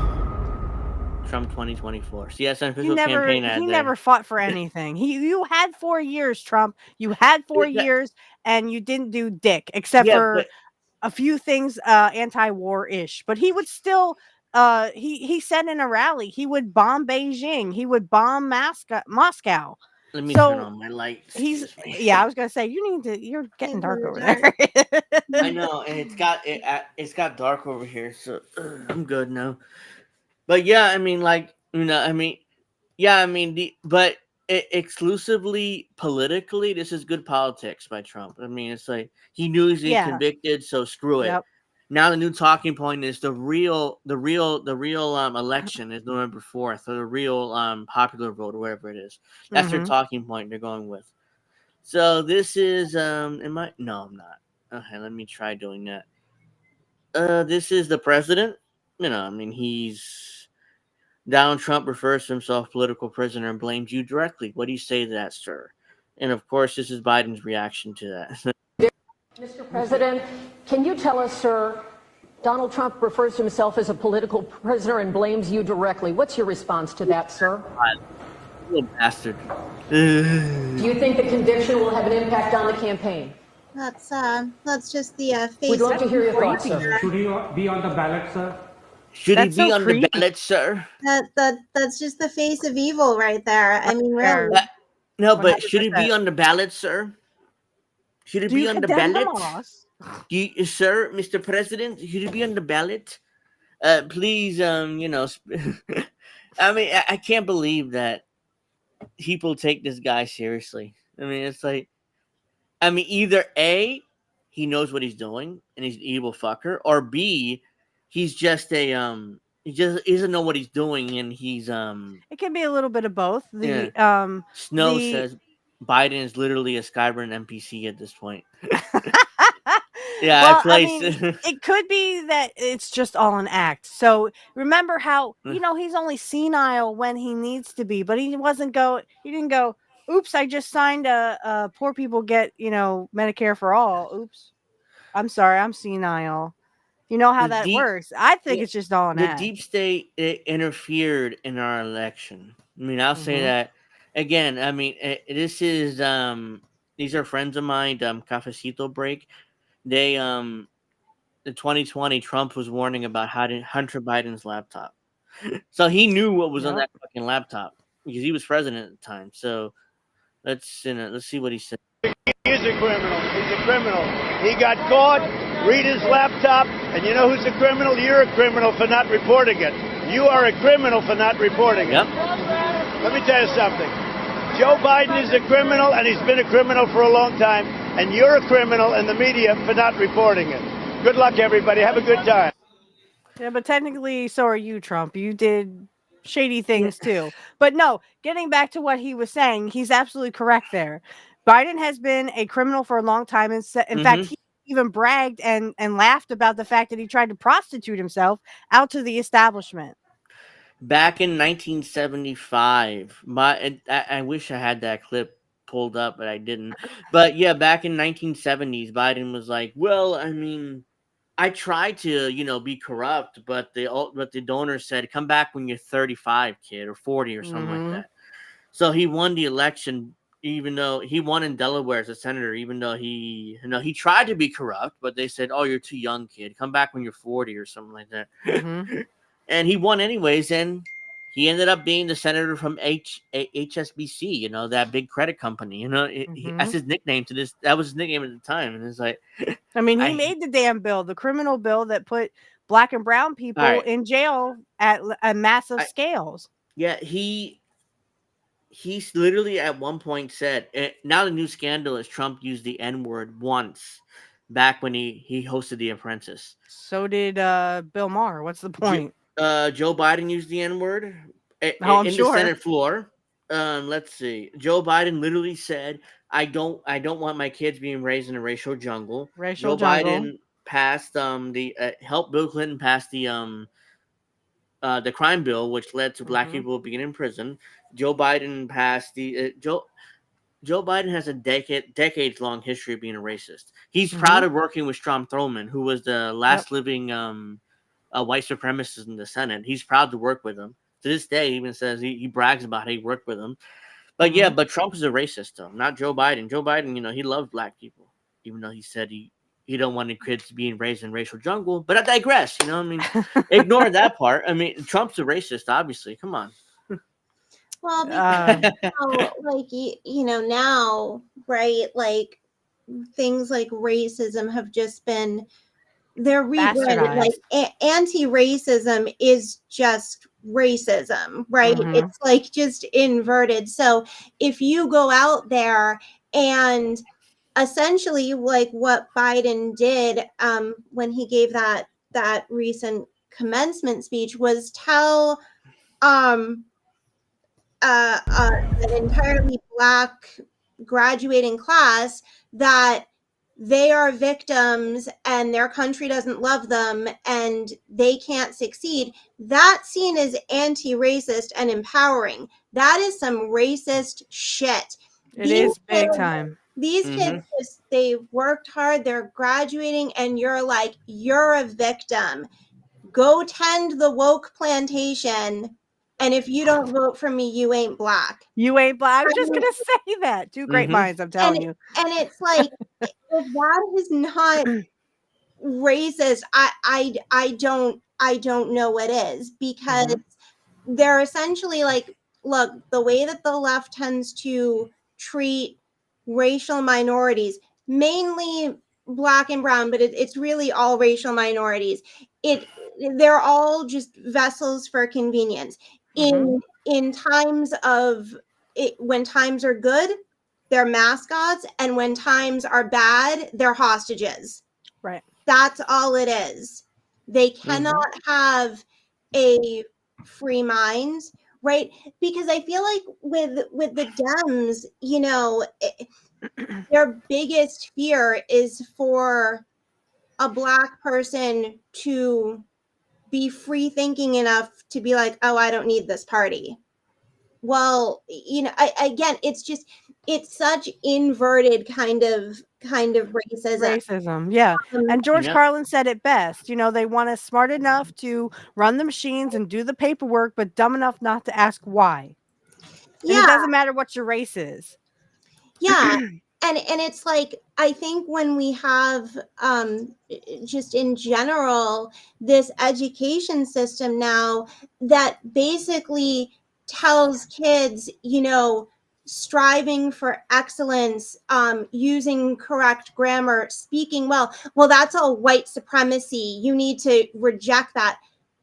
Trump 2024. See, that's an official campaign ad. He never fought for anything. You had 4 years, Trump. You had 4 years, and you didn't do dick, except for a few things anti-war-ish. But he would still. He said in a rally he would bomb Beijing. He would bomb Moscow. Let me turn on my lights. I was gonna say you're getting dark over there. I know, and it's got dark over here, so I'm good now. But yeah, exclusively politically, this is good politics by Trump. I mean, it's like he knew he's convicted, so screw it. Yep. Now the new talking point is the real election is November 4th, or the real popular vote, or whatever it is. That's their talking point they're going with. So this is No, I'm not. Okay, let me try doing that. This is the president. He's Donald Trump refers to himself political prisoner and blames you directly. What do you say to that, sir? And of course, this is Biden's reaction to that. Mr. President, can you tell us, sir, Donald Trump refers to himself as a political prisoner and blames you directly. What's your response to that, sir? Little bastard. Do you think the conviction will have an impact on the campaign? That's just the face. We'd love to hear your thoughts, sir. Should he be on the ballot, sir? Should he be on the ballot, sir? That's just the face of evil right there. I mean, really. No, but should he be on the ballot, sir? Should it be on the ballot? Sir, Mr. President, should it be on the ballot? Please, I mean, I can't believe that people take this guy seriously. I mean, it's like, either A, he knows what he's doing and he's an evil fucker, or B, he's just he doesn't know what he's doing and he's It can be a little bit of both. Snow says Biden is literally a Skyrim NPC at this point. Yeah, it could be that it's just all an act. So remember how he's only senile when he needs to be, but he didn't go, oops, I just signed a poor people get Medicare for all. Oops. I'm sorry, I'm senile. You know how that works. I think it's just all an the act. deep state interfered in our election. I mean, I'll say that again. I mean, this is these are friends of mine. Cafecito Break. They in 2020, Trump was warning about Hunter Biden's laptop, so he knew what was on that fucking laptop because he was president at the time. So let's see what he said. He's a criminal. He's a criminal. He got caught. Read his laptop. And you know who's a criminal? You're a criminal for not reporting it. You are a criminal for not reporting it. Let me tell you something. Joe Biden is a criminal, and he's been a criminal for a long time. And you're a criminal in the media for not reporting it. Good luck, everybody. Have a good time. Yeah, but technically, so are you, Trump. You did shady things too. But no, getting back to what he was saying, he's absolutely correct there. Biden has been a criminal for a long time. And in fact, he even bragged and laughed about the fact that he tried to prostitute himself out to the establishment. Back in 1975, I wish I had that clip pulled up, but I didn't. But yeah, back in 1970s, Biden was like, "Well, I mean, I tried to, be corrupt, but the donor said, come back when you're 35, kid, or 40 or something like that." So he won the election, even though he won in Delaware as a senator, even though he tried to be corrupt, but they said, "Oh, you're too young, kid. Come back when you're 40 or something like that." And he won anyways, and he ended up being the senator from HSBC, that big credit company. That's his nickname to this. That was his nickname at the time, and it's like, I mean, he made the damn bill, the criminal bill that put black and brown people in jail at massive scales. Yeah, he's literally at one point said, now the new scandal is Trump used the N-word once back when he hosted The Apprentice. So did Bill Maher. What's the point? Joe Biden used the N-word in the Senate floor. Let's see. Joe Biden literally said, I don't want my kids being raised in a racial jungle. Biden passed helped Bill Clinton pass the crime bill, which led to black people being in prison. Joe Biden passed Joe Biden has a decades long history of being a racist. He's proud of working with Strom Thurmond, who was the last living white supremacist in the Senate. He's proud to work with him. To this day, he even says he brags about how he worked with him. But yeah, but Trump is a racist, though, not Joe Biden. Joe Biden, he loves black people, even though he said he don't want his kids being raised in racial jungle. But I digress. I mean, ignore that part. I mean, Trump's a racist, obviously. Come on. Well, because now, right? Like things like racism have just been they're rebranded. Like anti-racism is just racism, right? It's like just inverted. So if you go out there and essentially like what Biden did when he gave that recent commencement speech was tell an entirely black graduating class that they are victims and their country doesn't love them and they can't succeed. That scene is anti-racist and empowering. That is some racist shit. It is big time. These kids, they worked hard, they're graduating, and you're like, you're a victim. Go tend the woke plantation, and if you don't vote for me, you ain't black. You ain't black. I'm just gonna say that. Two great minds, I'm telling you. And it's like, if that is not racist, I don't know what is, because they're essentially like, look, the way that the left tends to treat racial minorities, mainly black and brown, but it's really all racial minorities. They're all just vessels for convenience. In times of when times are good, they're mascots, and when times are bad, they're hostages. Right. That's all it is. They cannot have a free mind, right? Because I feel like with the Dems, their biggest fear is for a black person to be free thinking enough to be like, oh, I don't need this party. Well, again, it's such inverted kind of kind of racism. Yeah. And George Carlin said it best. They want us smart enough to run the machines and do the paperwork, but dumb enough not to ask why. And it doesn't matter what your race is. Yeah. And it's like, I think when we have just in general this education system now that basically tells kids, striving for excellence, using correct grammar, speaking well, that's all white supremacy. You need to reject that.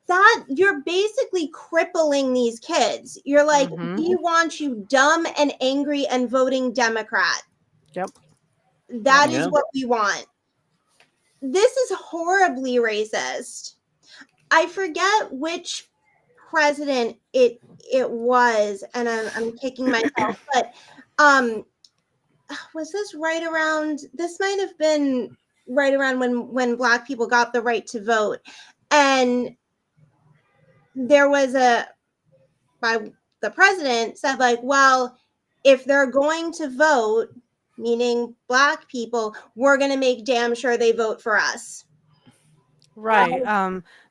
That you're basically crippling these kids. You're like, we want you dumb and angry and voting Democrat. Yep. That is what we want. This is horribly racist. I forget which president it was, and I'm kicking myself, but was this right around, this might have been right around when Black people got the right to vote. And there was the president said, like, well, if they're going to vote, meaning Black people, we're going to make damn sure they vote for us. Right.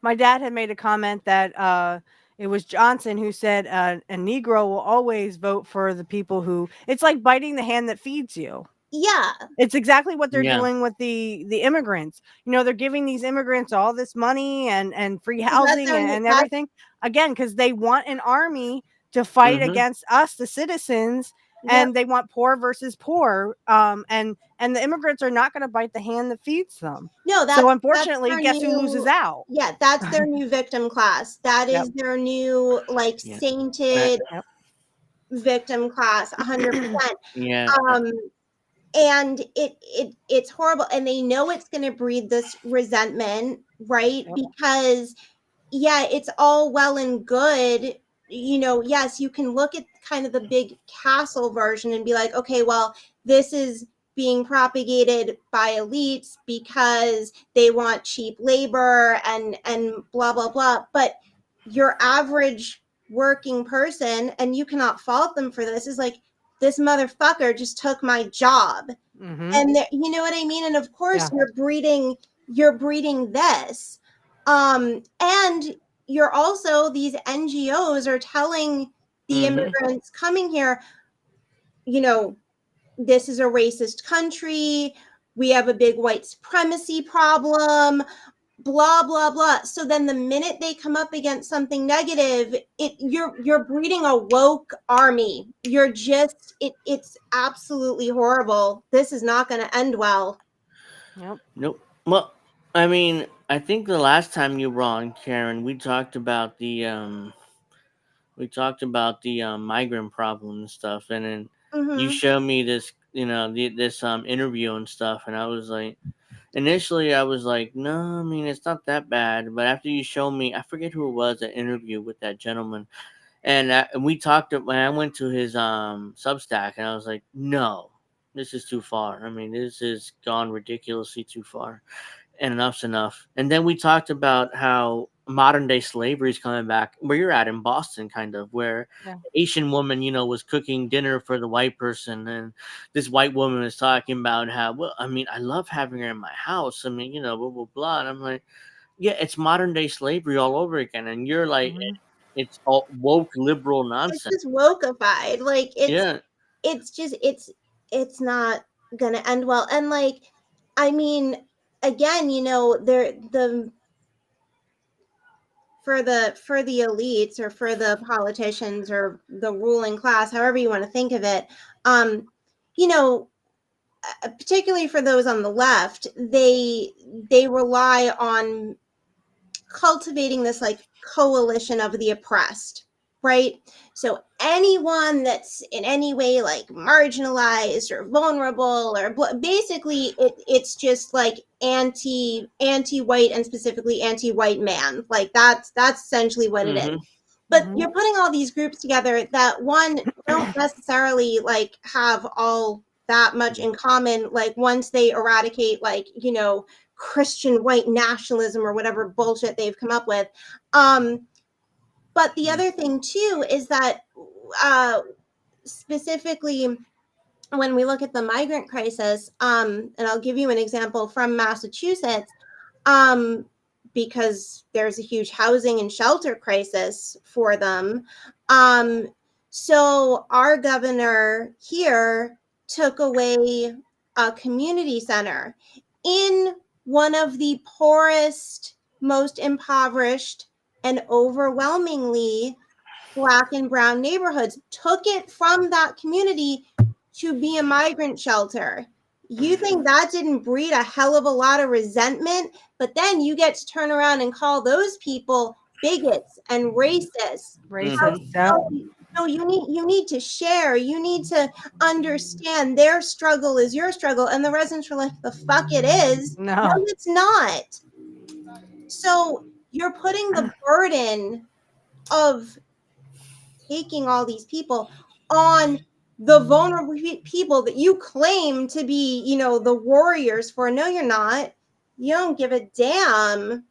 My dad had made a comment that it was Johnson who said a Negro will always vote for the people who, it's like biting the hand that feeds you. Yeah. It's exactly what they're doing with the immigrants. They're giving these immigrants all this money and free housing and everything. Again, because they want an army to fight against us, the citizens, and they want poor versus poor. And the immigrants are not going to bite the hand that feeds them. No, so unfortunately, guess who loses out? Yeah, that's their new victim class. That is their new sainted victim class, 100%. Yeah. And it's horrible, and they know it's going to breed this resentment, right? Because it's all well and good. Yes, you can look at kind of the big castle version and be like, okay, well, this is being propagated by elites because they want cheap labor and blah, blah, blah. But your average working person, and you cannot fault them for this, is like, this motherfucker just took my job. And you know what I mean? And of course you're breeding this. And you're also, these NGOs are telling the immigrants coming here, this is a racist country. We have a big white supremacy problem, blah, blah, blah. So then the minute they come up against something negative, you're breeding a woke army. You're just, it's absolutely horrible. This is not going to end well. Nope. Well, I mean, I think the last time you were on, Karen, we talked about the migrant problem and stuff, and then you showed me this, this interview and stuff, and I was like, initially I was like, no, I mean, it's not that bad. But after you showed me, I forget who it was, that interview with that gentleman, and we talked. When I went to his Substack, and I was like, no, this is too far. I mean, this has gone ridiculously too far, and enough's enough. And then we talked about how modern day slavery is coming back, where you're at in Boston, kind of, where Asian woman, was cooking dinner for the white person, and this white woman was talking about how, well, I mean, I love having her in my house. I mean, blah, blah, blah. And I'm like, yeah, it's modern day slavery all over again. And you're like, it's all woke liberal nonsense. It's just wokeified. Like, it's just, it's not gonna end well. And like, I mean, again, for the elites, or for the politicians, or the ruling class, however you want to think of it, particularly for those on the left, they rely on cultivating this like coalition of the oppressed, right? So anyone that's in any way like marginalized or vulnerable, or basically it's just like anti-white, and specifically anti-white man. Like that's essentially what it is. But you're putting all these groups together that don't necessarily like have all that much in common. Like once they eradicate like, Christian white nationalism or whatever bullshit they've come up with. But the other thing too is that specifically when we look at the migrant crisis, and I'll give you an example from Massachusetts, because there's a huge housing and shelter crisis for them. So our governor here took away a community center in one of the poorest, most impoverished, and overwhelmingly Black and brown neighborhoods, took it from that community to be a migrant shelter. You think that didn't breed a hell of a lot of resentment? But then you get to turn around and call those people bigots and racists. No, you need to share. You need to understand their struggle is your struggle. And the residents are like, the fuck it is. No, it's not. So you're putting the burden of taking all these people on the vulnerable people that you claim to be, you know, the warriors for. No, you're not. You don't give a damn.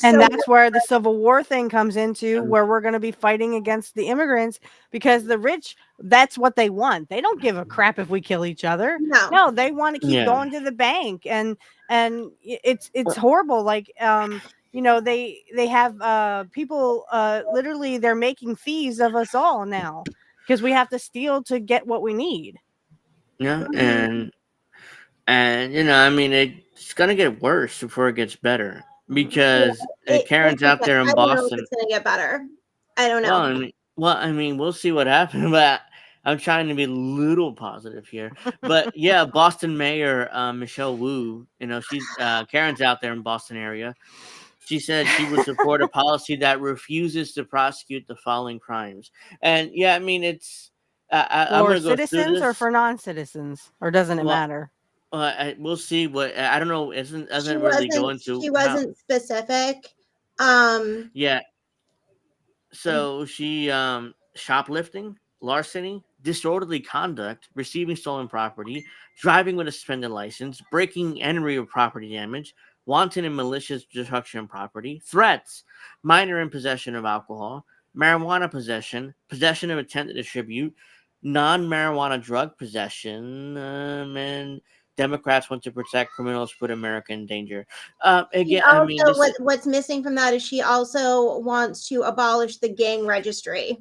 And that's where the Civil War thing comes into, where we're going to be fighting against the immigrants, because the rich, that's what they want. They don't give a crap if we kill each other. No, they want to keep going to the bank, and it's horrible. Like, you know, they have people literally, they're making thieves of us all now because we have to steal to get what we need. Yeah, and you know, I mean, it's gonna get worse before it gets better, because Karen's out there in I don't know if Boston. it's gonna get better. I don't know. Well, I mean, we'll see what happens, but I'm trying to be a little positive here. But yeah, Boston Mayor Michelle Wu, you know, she's Karen's out there in Boston area. She said she would support a policy that refuses to prosecute the following crimes. And yeah, I mean, it's I'm For gonna go through citizens this. or for non-citizens, or doesn't it matter? We'll see. What I don't know. Doesn't She really go into. She wasn't specific. Yeah. So she shoplifting, larceny, disorderly conduct, receiving stolen property, driving with a suspended license, breaking and real property damage, wanton and malicious destruction of property, threats, minor in possession of alcohol, marijuana possession, possession of intent to distribute, non-marijuana drug possession, and Democrats want to protect criminals, put America in danger. Again, I mean, what's missing from that is she also wants to abolish the gang registry.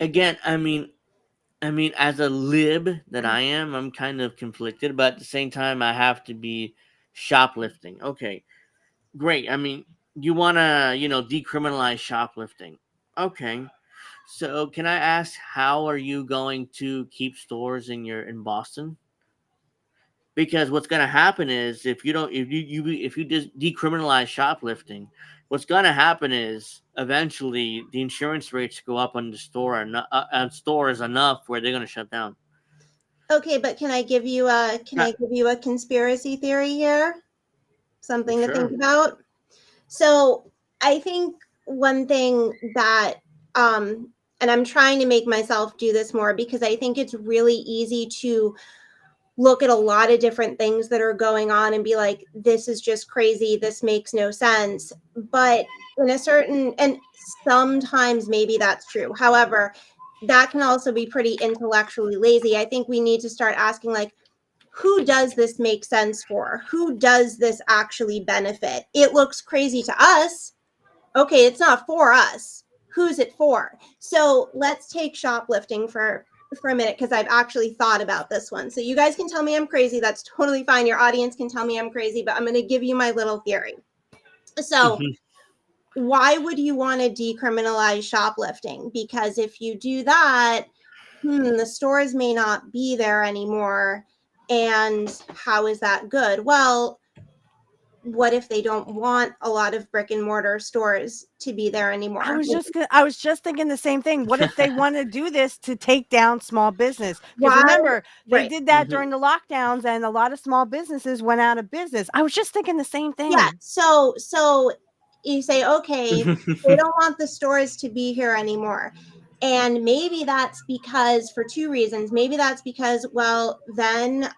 Again, I mean, as a lib that I am, I'm kind of conflicted, but at the same time, I have to be shoplifting. Okay, great. I mean, you want to, you know, decriminalize shoplifting. Okay. So can I ask, how are you going to keep stores in Boston? Because what's going to happen is, if you just decriminalize shoplifting, what's going to happen is eventually the insurance rates go up on the stores enough where they're going to shut down. Okay, but can I give you a conspiracy theory here? Something to think about. So I think one thing that and I'm trying to make myself do this more, because I think it's really easy to look at a lot of different things that are going on and be like, this is just crazy, this makes no sense. But in a certain, and sometimes maybe that's true. However, that can also be pretty intellectually lazy. I think we need to start asking, like, who does this make sense for? Who does this actually benefit? It looks crazy to us. Okay, it's not for us. Who's it for? So let's take shoplifting for a minute, because I've actually thought about this one. So you guys can tell me I'm crazy. That's totally fine. Your audience can tell me I'm crazy, but I'm going to give you my little theory. So why would you want to decriminalize shoplifting? Because if you do that, the stores may not be there anymore. And how is that good? Well, what if they don't want a lot of brick and mortar stores to be there anymore? I was just thinking the same thing. What if they want to do this to take down small business? Because remember, they did that during the lockdowns, and a lot of small businesses went out of business. I was just thinking the same thing. Yeah. So you say, okay, they don't want the stores to be here anymore. And maybe that's because, for two reasons. Maybe that's because, well, then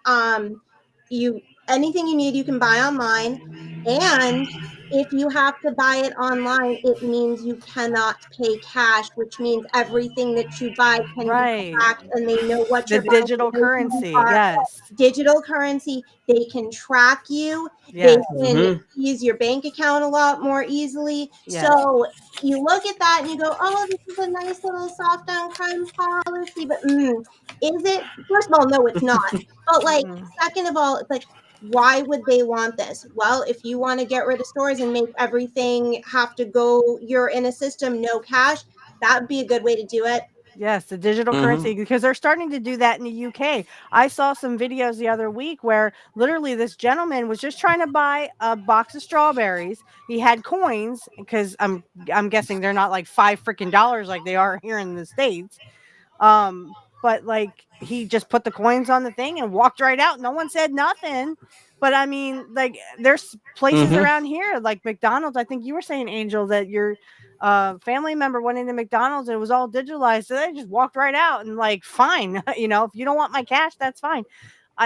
anything you need, you can buy online. And if you have to buy it online, it means you cannot pay cash, which means everything that you buy can be tracked, and they know what The you're buying. digital currency, yes. Digital currency. They can track you. Yes. They can use your bank account a lot more easily. Yes. So you look at that and you go, oh, this is a nice little soft on crime policy, but is it? First of all, no, it's not. But like, second of all, it's like, why would they want this? Well, if you want to get rid of stores and make everything have to go, you're in a system, no cash, that would be a good way to do it. Yes, the digital currency, because they're starting to do that in the UK. I saw some videos the other week where literally this gentleman was just trying to buy a box of strawberries. He had coins, because I'm guessing they're not like $5 like they are here in the States. But like he just put the coins on the thing and walked right out. No one said nothing. But I mean, like there's places around here like McDonald's. I think you were saying, Angel, that your family member went into McDonald's and it was all digitalized. So they just walked right out and like, fine, if you don't want my cash, that's fine.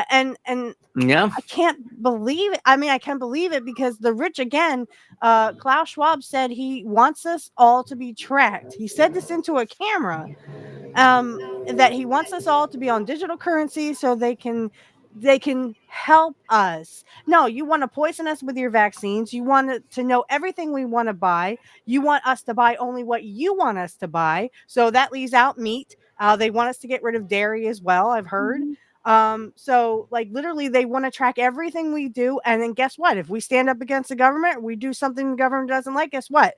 And yeah, I can't believe it. I mean, I can't believe it because the rich, again, Klaus Schwab said he wants us all to be tracked. He said this into a camera, that he wants us all to be on digital currency so they can help us. No, you want to poison us with your vaccines. You want to know everything we want to buy. You want us to buy only what you want us to buy. So that leaves out meat. They want us to get rid of dairy as well, I've heard. So like literally they want to track everything we do. And then guess what? If we stand up against the government, we do something the government doesn't like, guess what?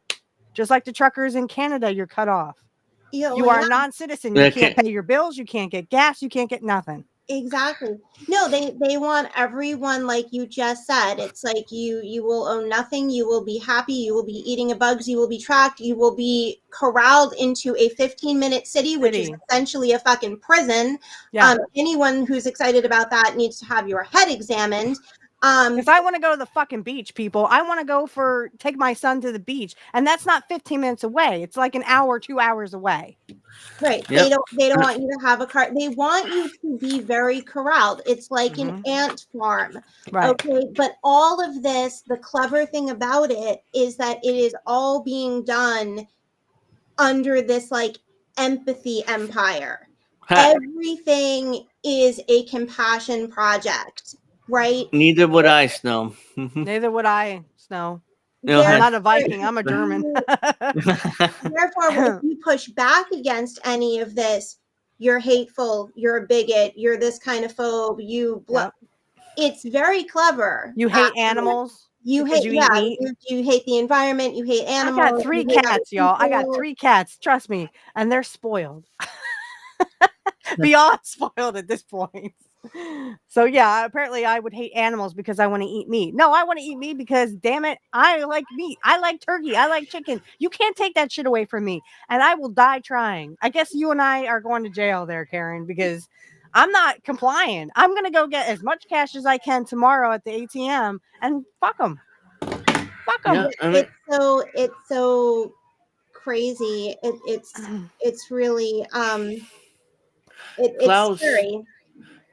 Just like the truckers in Canada, you're cut off. You are a non-citizen. You can't pay your bills. You can't get gas. You can't get nothing. Exactly. No, they want everyone, like you just said. It's like you will own nothing. You will be happy. You will be eating bugs. You will be tracked. You will be corralled into a 15-minute city, which is essentially a fucking prison. Yeah. Anyone who's excited about that needs to have your head examined. If I want to go to the fucking beach, people, I want to take my son to the beach, and that's not 15 minutes away. It's like an hour, 2 hours away. Right. Yep. They don't want you to have a car. They want you to be very corralled. It's like an ant farm. Right. Okay. But all of this, the clever thing about it is that it is all being done under this like empathy empire. Everything is a compassion project. Right. Neither would I, Snow. Neither would I, Snow. No, I'm not a Viking. I'm a German. Therefore, if you push back against any of this, you're hateful, you're a bigot, you're this kind of phobe, it's very clever. You hate animals? You hate you hate the environment, you hate animals. I got 3 cats, y'all. I got 3 cats, trust me, and they're spoiled. Beyond spoiled at this point. So yeah, apparently I would hate animals because I want to eat meat. No, I want to eat meat because, damn it, I like meat. I like turkey. I like chicken. You can't take that shit away from me, and I will die trying. I guess you and I are going to jail there, Karen, because I'm not complying. I'm gonna go get as much cash as I can tomorrow at the ATM and fuck them. Fuck them. Yeah, it's so crazy. It's really it's scary.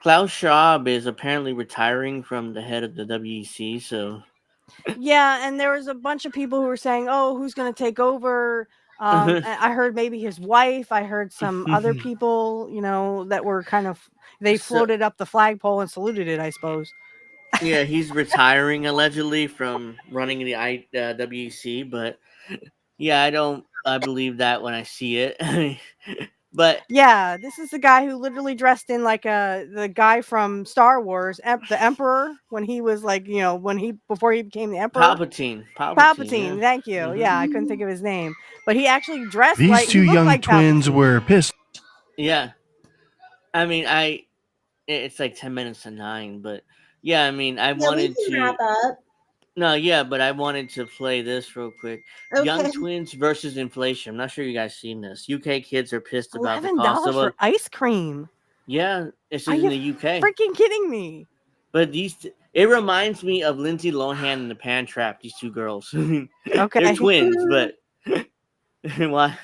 Klaus Schwab is apparently retiring from the head of the WEC, so yeah, and there was a bunch of people who were saying, "Oh, who's going to take over?" I heard maybe his wife. I heard some other people, that were kind of they floated up the flagpole and saluted it, I suppose. Yeah, he's retiring allegedly from running the WEC, but yeah, I believe that when I see it. But yeah, this is the guy who literally dressed in like the guy from Star Wars, the Emperor, when he was like, before he became the Emperor. Palpatine. Yeah. Thank you. Yeah, I couldn't think of his name, but he actually dressed. These two young twins were pissed. Yeah, I mean, it's like 10 minutes to 9, but yeah, I mean, I wanted to wrap up. No, yeah, but I wanted to play this real quick. Okay. Young twins versus inflation. I'm not sure you guys seen this. UK kids are pissed about the $11 cost of for ice cream. Yeah, it's in the UK. Freaking kidding me? But it reminds me of Lindsay Lohan and the Pan Trap. These two girls. Okay, they're twins, but why?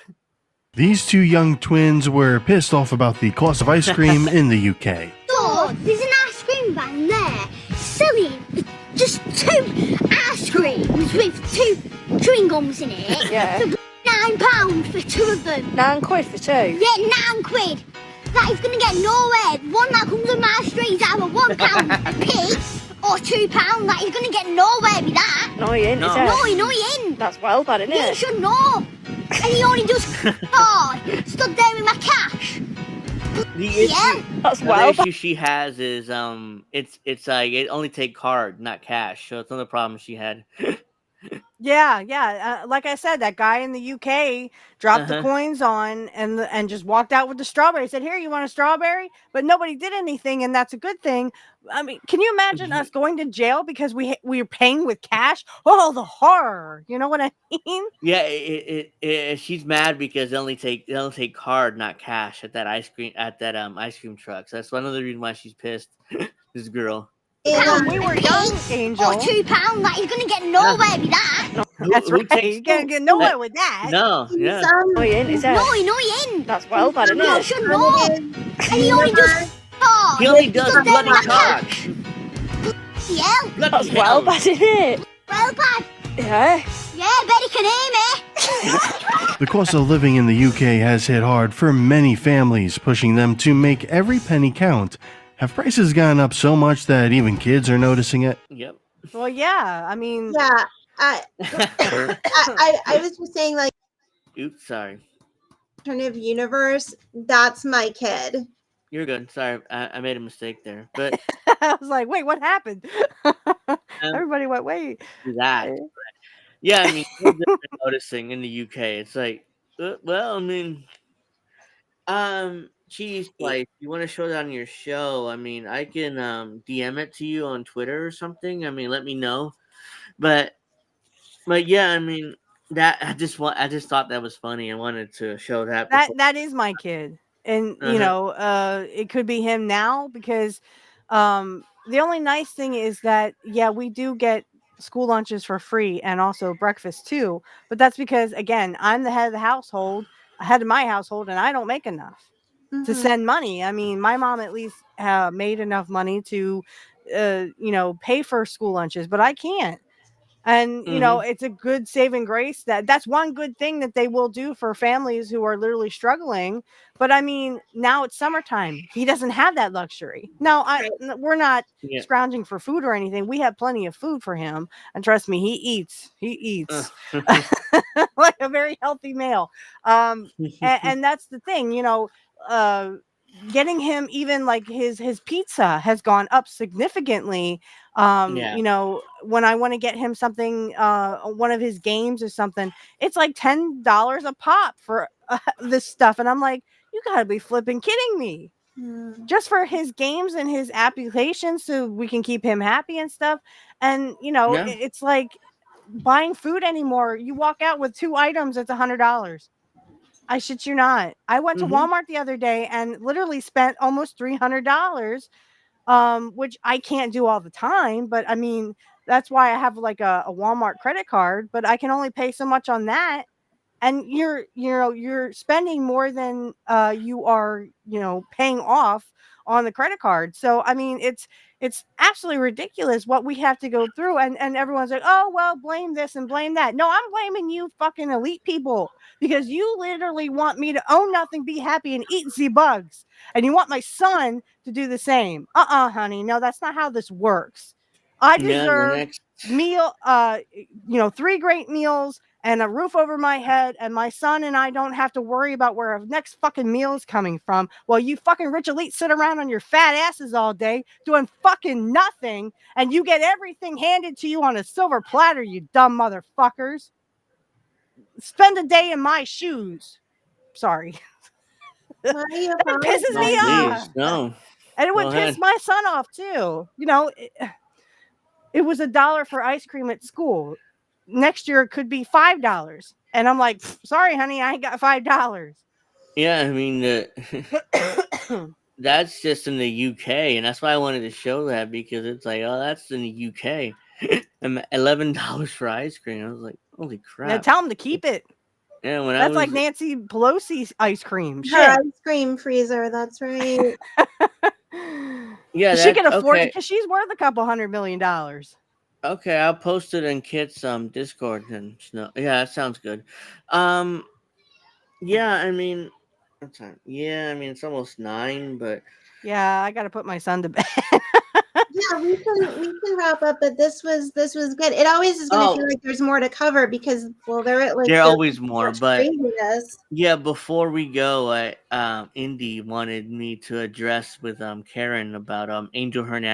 These two young twins were pissed off about the cost of ice cream in the UK. Oh, there's an ice cream van there. Silly. Just 2 ice creams with 2 chewing gums in it. Yeah. For £9 for 2 of them. £9 for 2? Yeah, £9. That is going to get nowhere. One that comes on my street is either £1 a piece or £2. That is going to get nowhere with that. No, he ain't, no. is it? No, he ain't. That's well bad, isn't it? You should know. And he only does card. Stood there with my cash. The issue, That's the well issue she has is it's like it only take card, not cash. So it's another problem she had. Yeah. Like I said, that guy in the UK dropped the coins on and just walked out with the strawberry. Said, "Here, you want a strawberry?" But nobody did anything, and that's a good thing. I mean, can you imagine us going to jail because we were paying with cash? Oh, the horror! You know what I mean? Yeah, she's mad because they only take card, not cash at that ice cream truck. So that's one of the reasons why she's pissed. This girl. When we were young, Angel. Or £2. That is going to get nowhere with that. That's right. You can't get nowhere with that. No, yeah. No, he ain't, is it? No, he ain't. That's well bad, isn't it? You should know. And he only does card. He only does bloody card. Yeah. That's well bad, isn't it? Well bad. Yeah. Yeah, bet he can hear me. The cost of living in the UK has hit hard for many families, pushing them to make every penny count. Have prices gone up so much that even kids are noticing it? Yep. Well, yeah. I mean, yeah. I was just saying, like, oops, sorry. Alternative universe. That's my kid. You're good. Sorry, I made a mistake there. But I was like, wait, what happened? Everybody went, wait. That. Yeah, I mean, kids are noticing in the UK. It's like, well, I mean, Cheese Slice, you want to show that on your show? I mean, I can DM it to you on Twitter or something. I mean, let me know. But yeah, I mean, that I just thought that was funny. I wanted to show that. That is my kid, and you know, it could be him now because the only nice thing is that we do get school lunches for free and also breakfast too. But that's because again, I'm the head of the household, head of my household, and I don't make enough to send money. I mean, my mom at least made enough money to, pay for school lunches, but I can't. And, you know, it's a good saving grace that's one good thing that they will do for families who are literally struggling. But I mean, now it's summertime. He doesn't have that luxury. Now, we're not scrounging for food or anything. We have plenty of food for him. And trust me, he eats like a very healthy male. And that's the thing, you know, getting him even like his pizza has gone up significantly. You know, when I want to get him something, one of his games or something, it's like $10 a pop for this stuff. And I'm like, you gotta be flipping kidding me. Just for his games and his applications so we can keep him happy and stuff. And, you know, it's like buying food anymore. You walk out with 2 items, it's $100. I shit you not. I went to Walmart the other day and literally spent almost $300, which I can't do all the time. But I mean, that's why I have like a Walmart credit card, but I can only pay so much on that. And you're spending more than you are, paying off on the credit card. So, I mean, it's absolutely ridiculous what we have to go through. And everyone's like, oh, well, blame this and blame that. No, I'm blaming you fucking elite people because you literally want me to own nothing, be happy, and eat the bugs. And you want my son to do the same. Honey. No, that's not how this works. I deserve meal, 3 great meals and a roof over my head, and my son and I don't have to worry about where our next fucking meal is coming from. While you fucking rich elite sit around on your fat asses all day doing fucking nothing, and you get everything handed to you on a silver platter, you dumb motherfuckers. Spend a day in my shoes. Sorry. It pisses me off. No. And it would piss my son off too. You know, it was $1 for ice cream at school. Next year it could be $5. And I'm like, sorry, honey, I ain't got $5. Yeah, I mean, that's just in the UK, and that's why I wanted to show that because it's like, oh, that's in the UK. And $11 for ice cream. I was like, holy crap. Now tell them to keep it. Yeah, that's like Nancy Pelosi's ice cream. Her ice cream freezer, that's right. Yeah, she can afford it because she's worth a couple $100 million. Okay, I'll post it in Kit's Discord and yeah, that sounds good. Um, yeah, I mean, what time? Yeah, I mean it's almost 9, but Yeah, I got to put my son to bed. Yeah, we can wrap up, but this was good. It always is going to feel like there's more to cover because there's always so more. much But craziness. yeah, before we go, Indy wanted me to address with Karen about Angel Hernandez.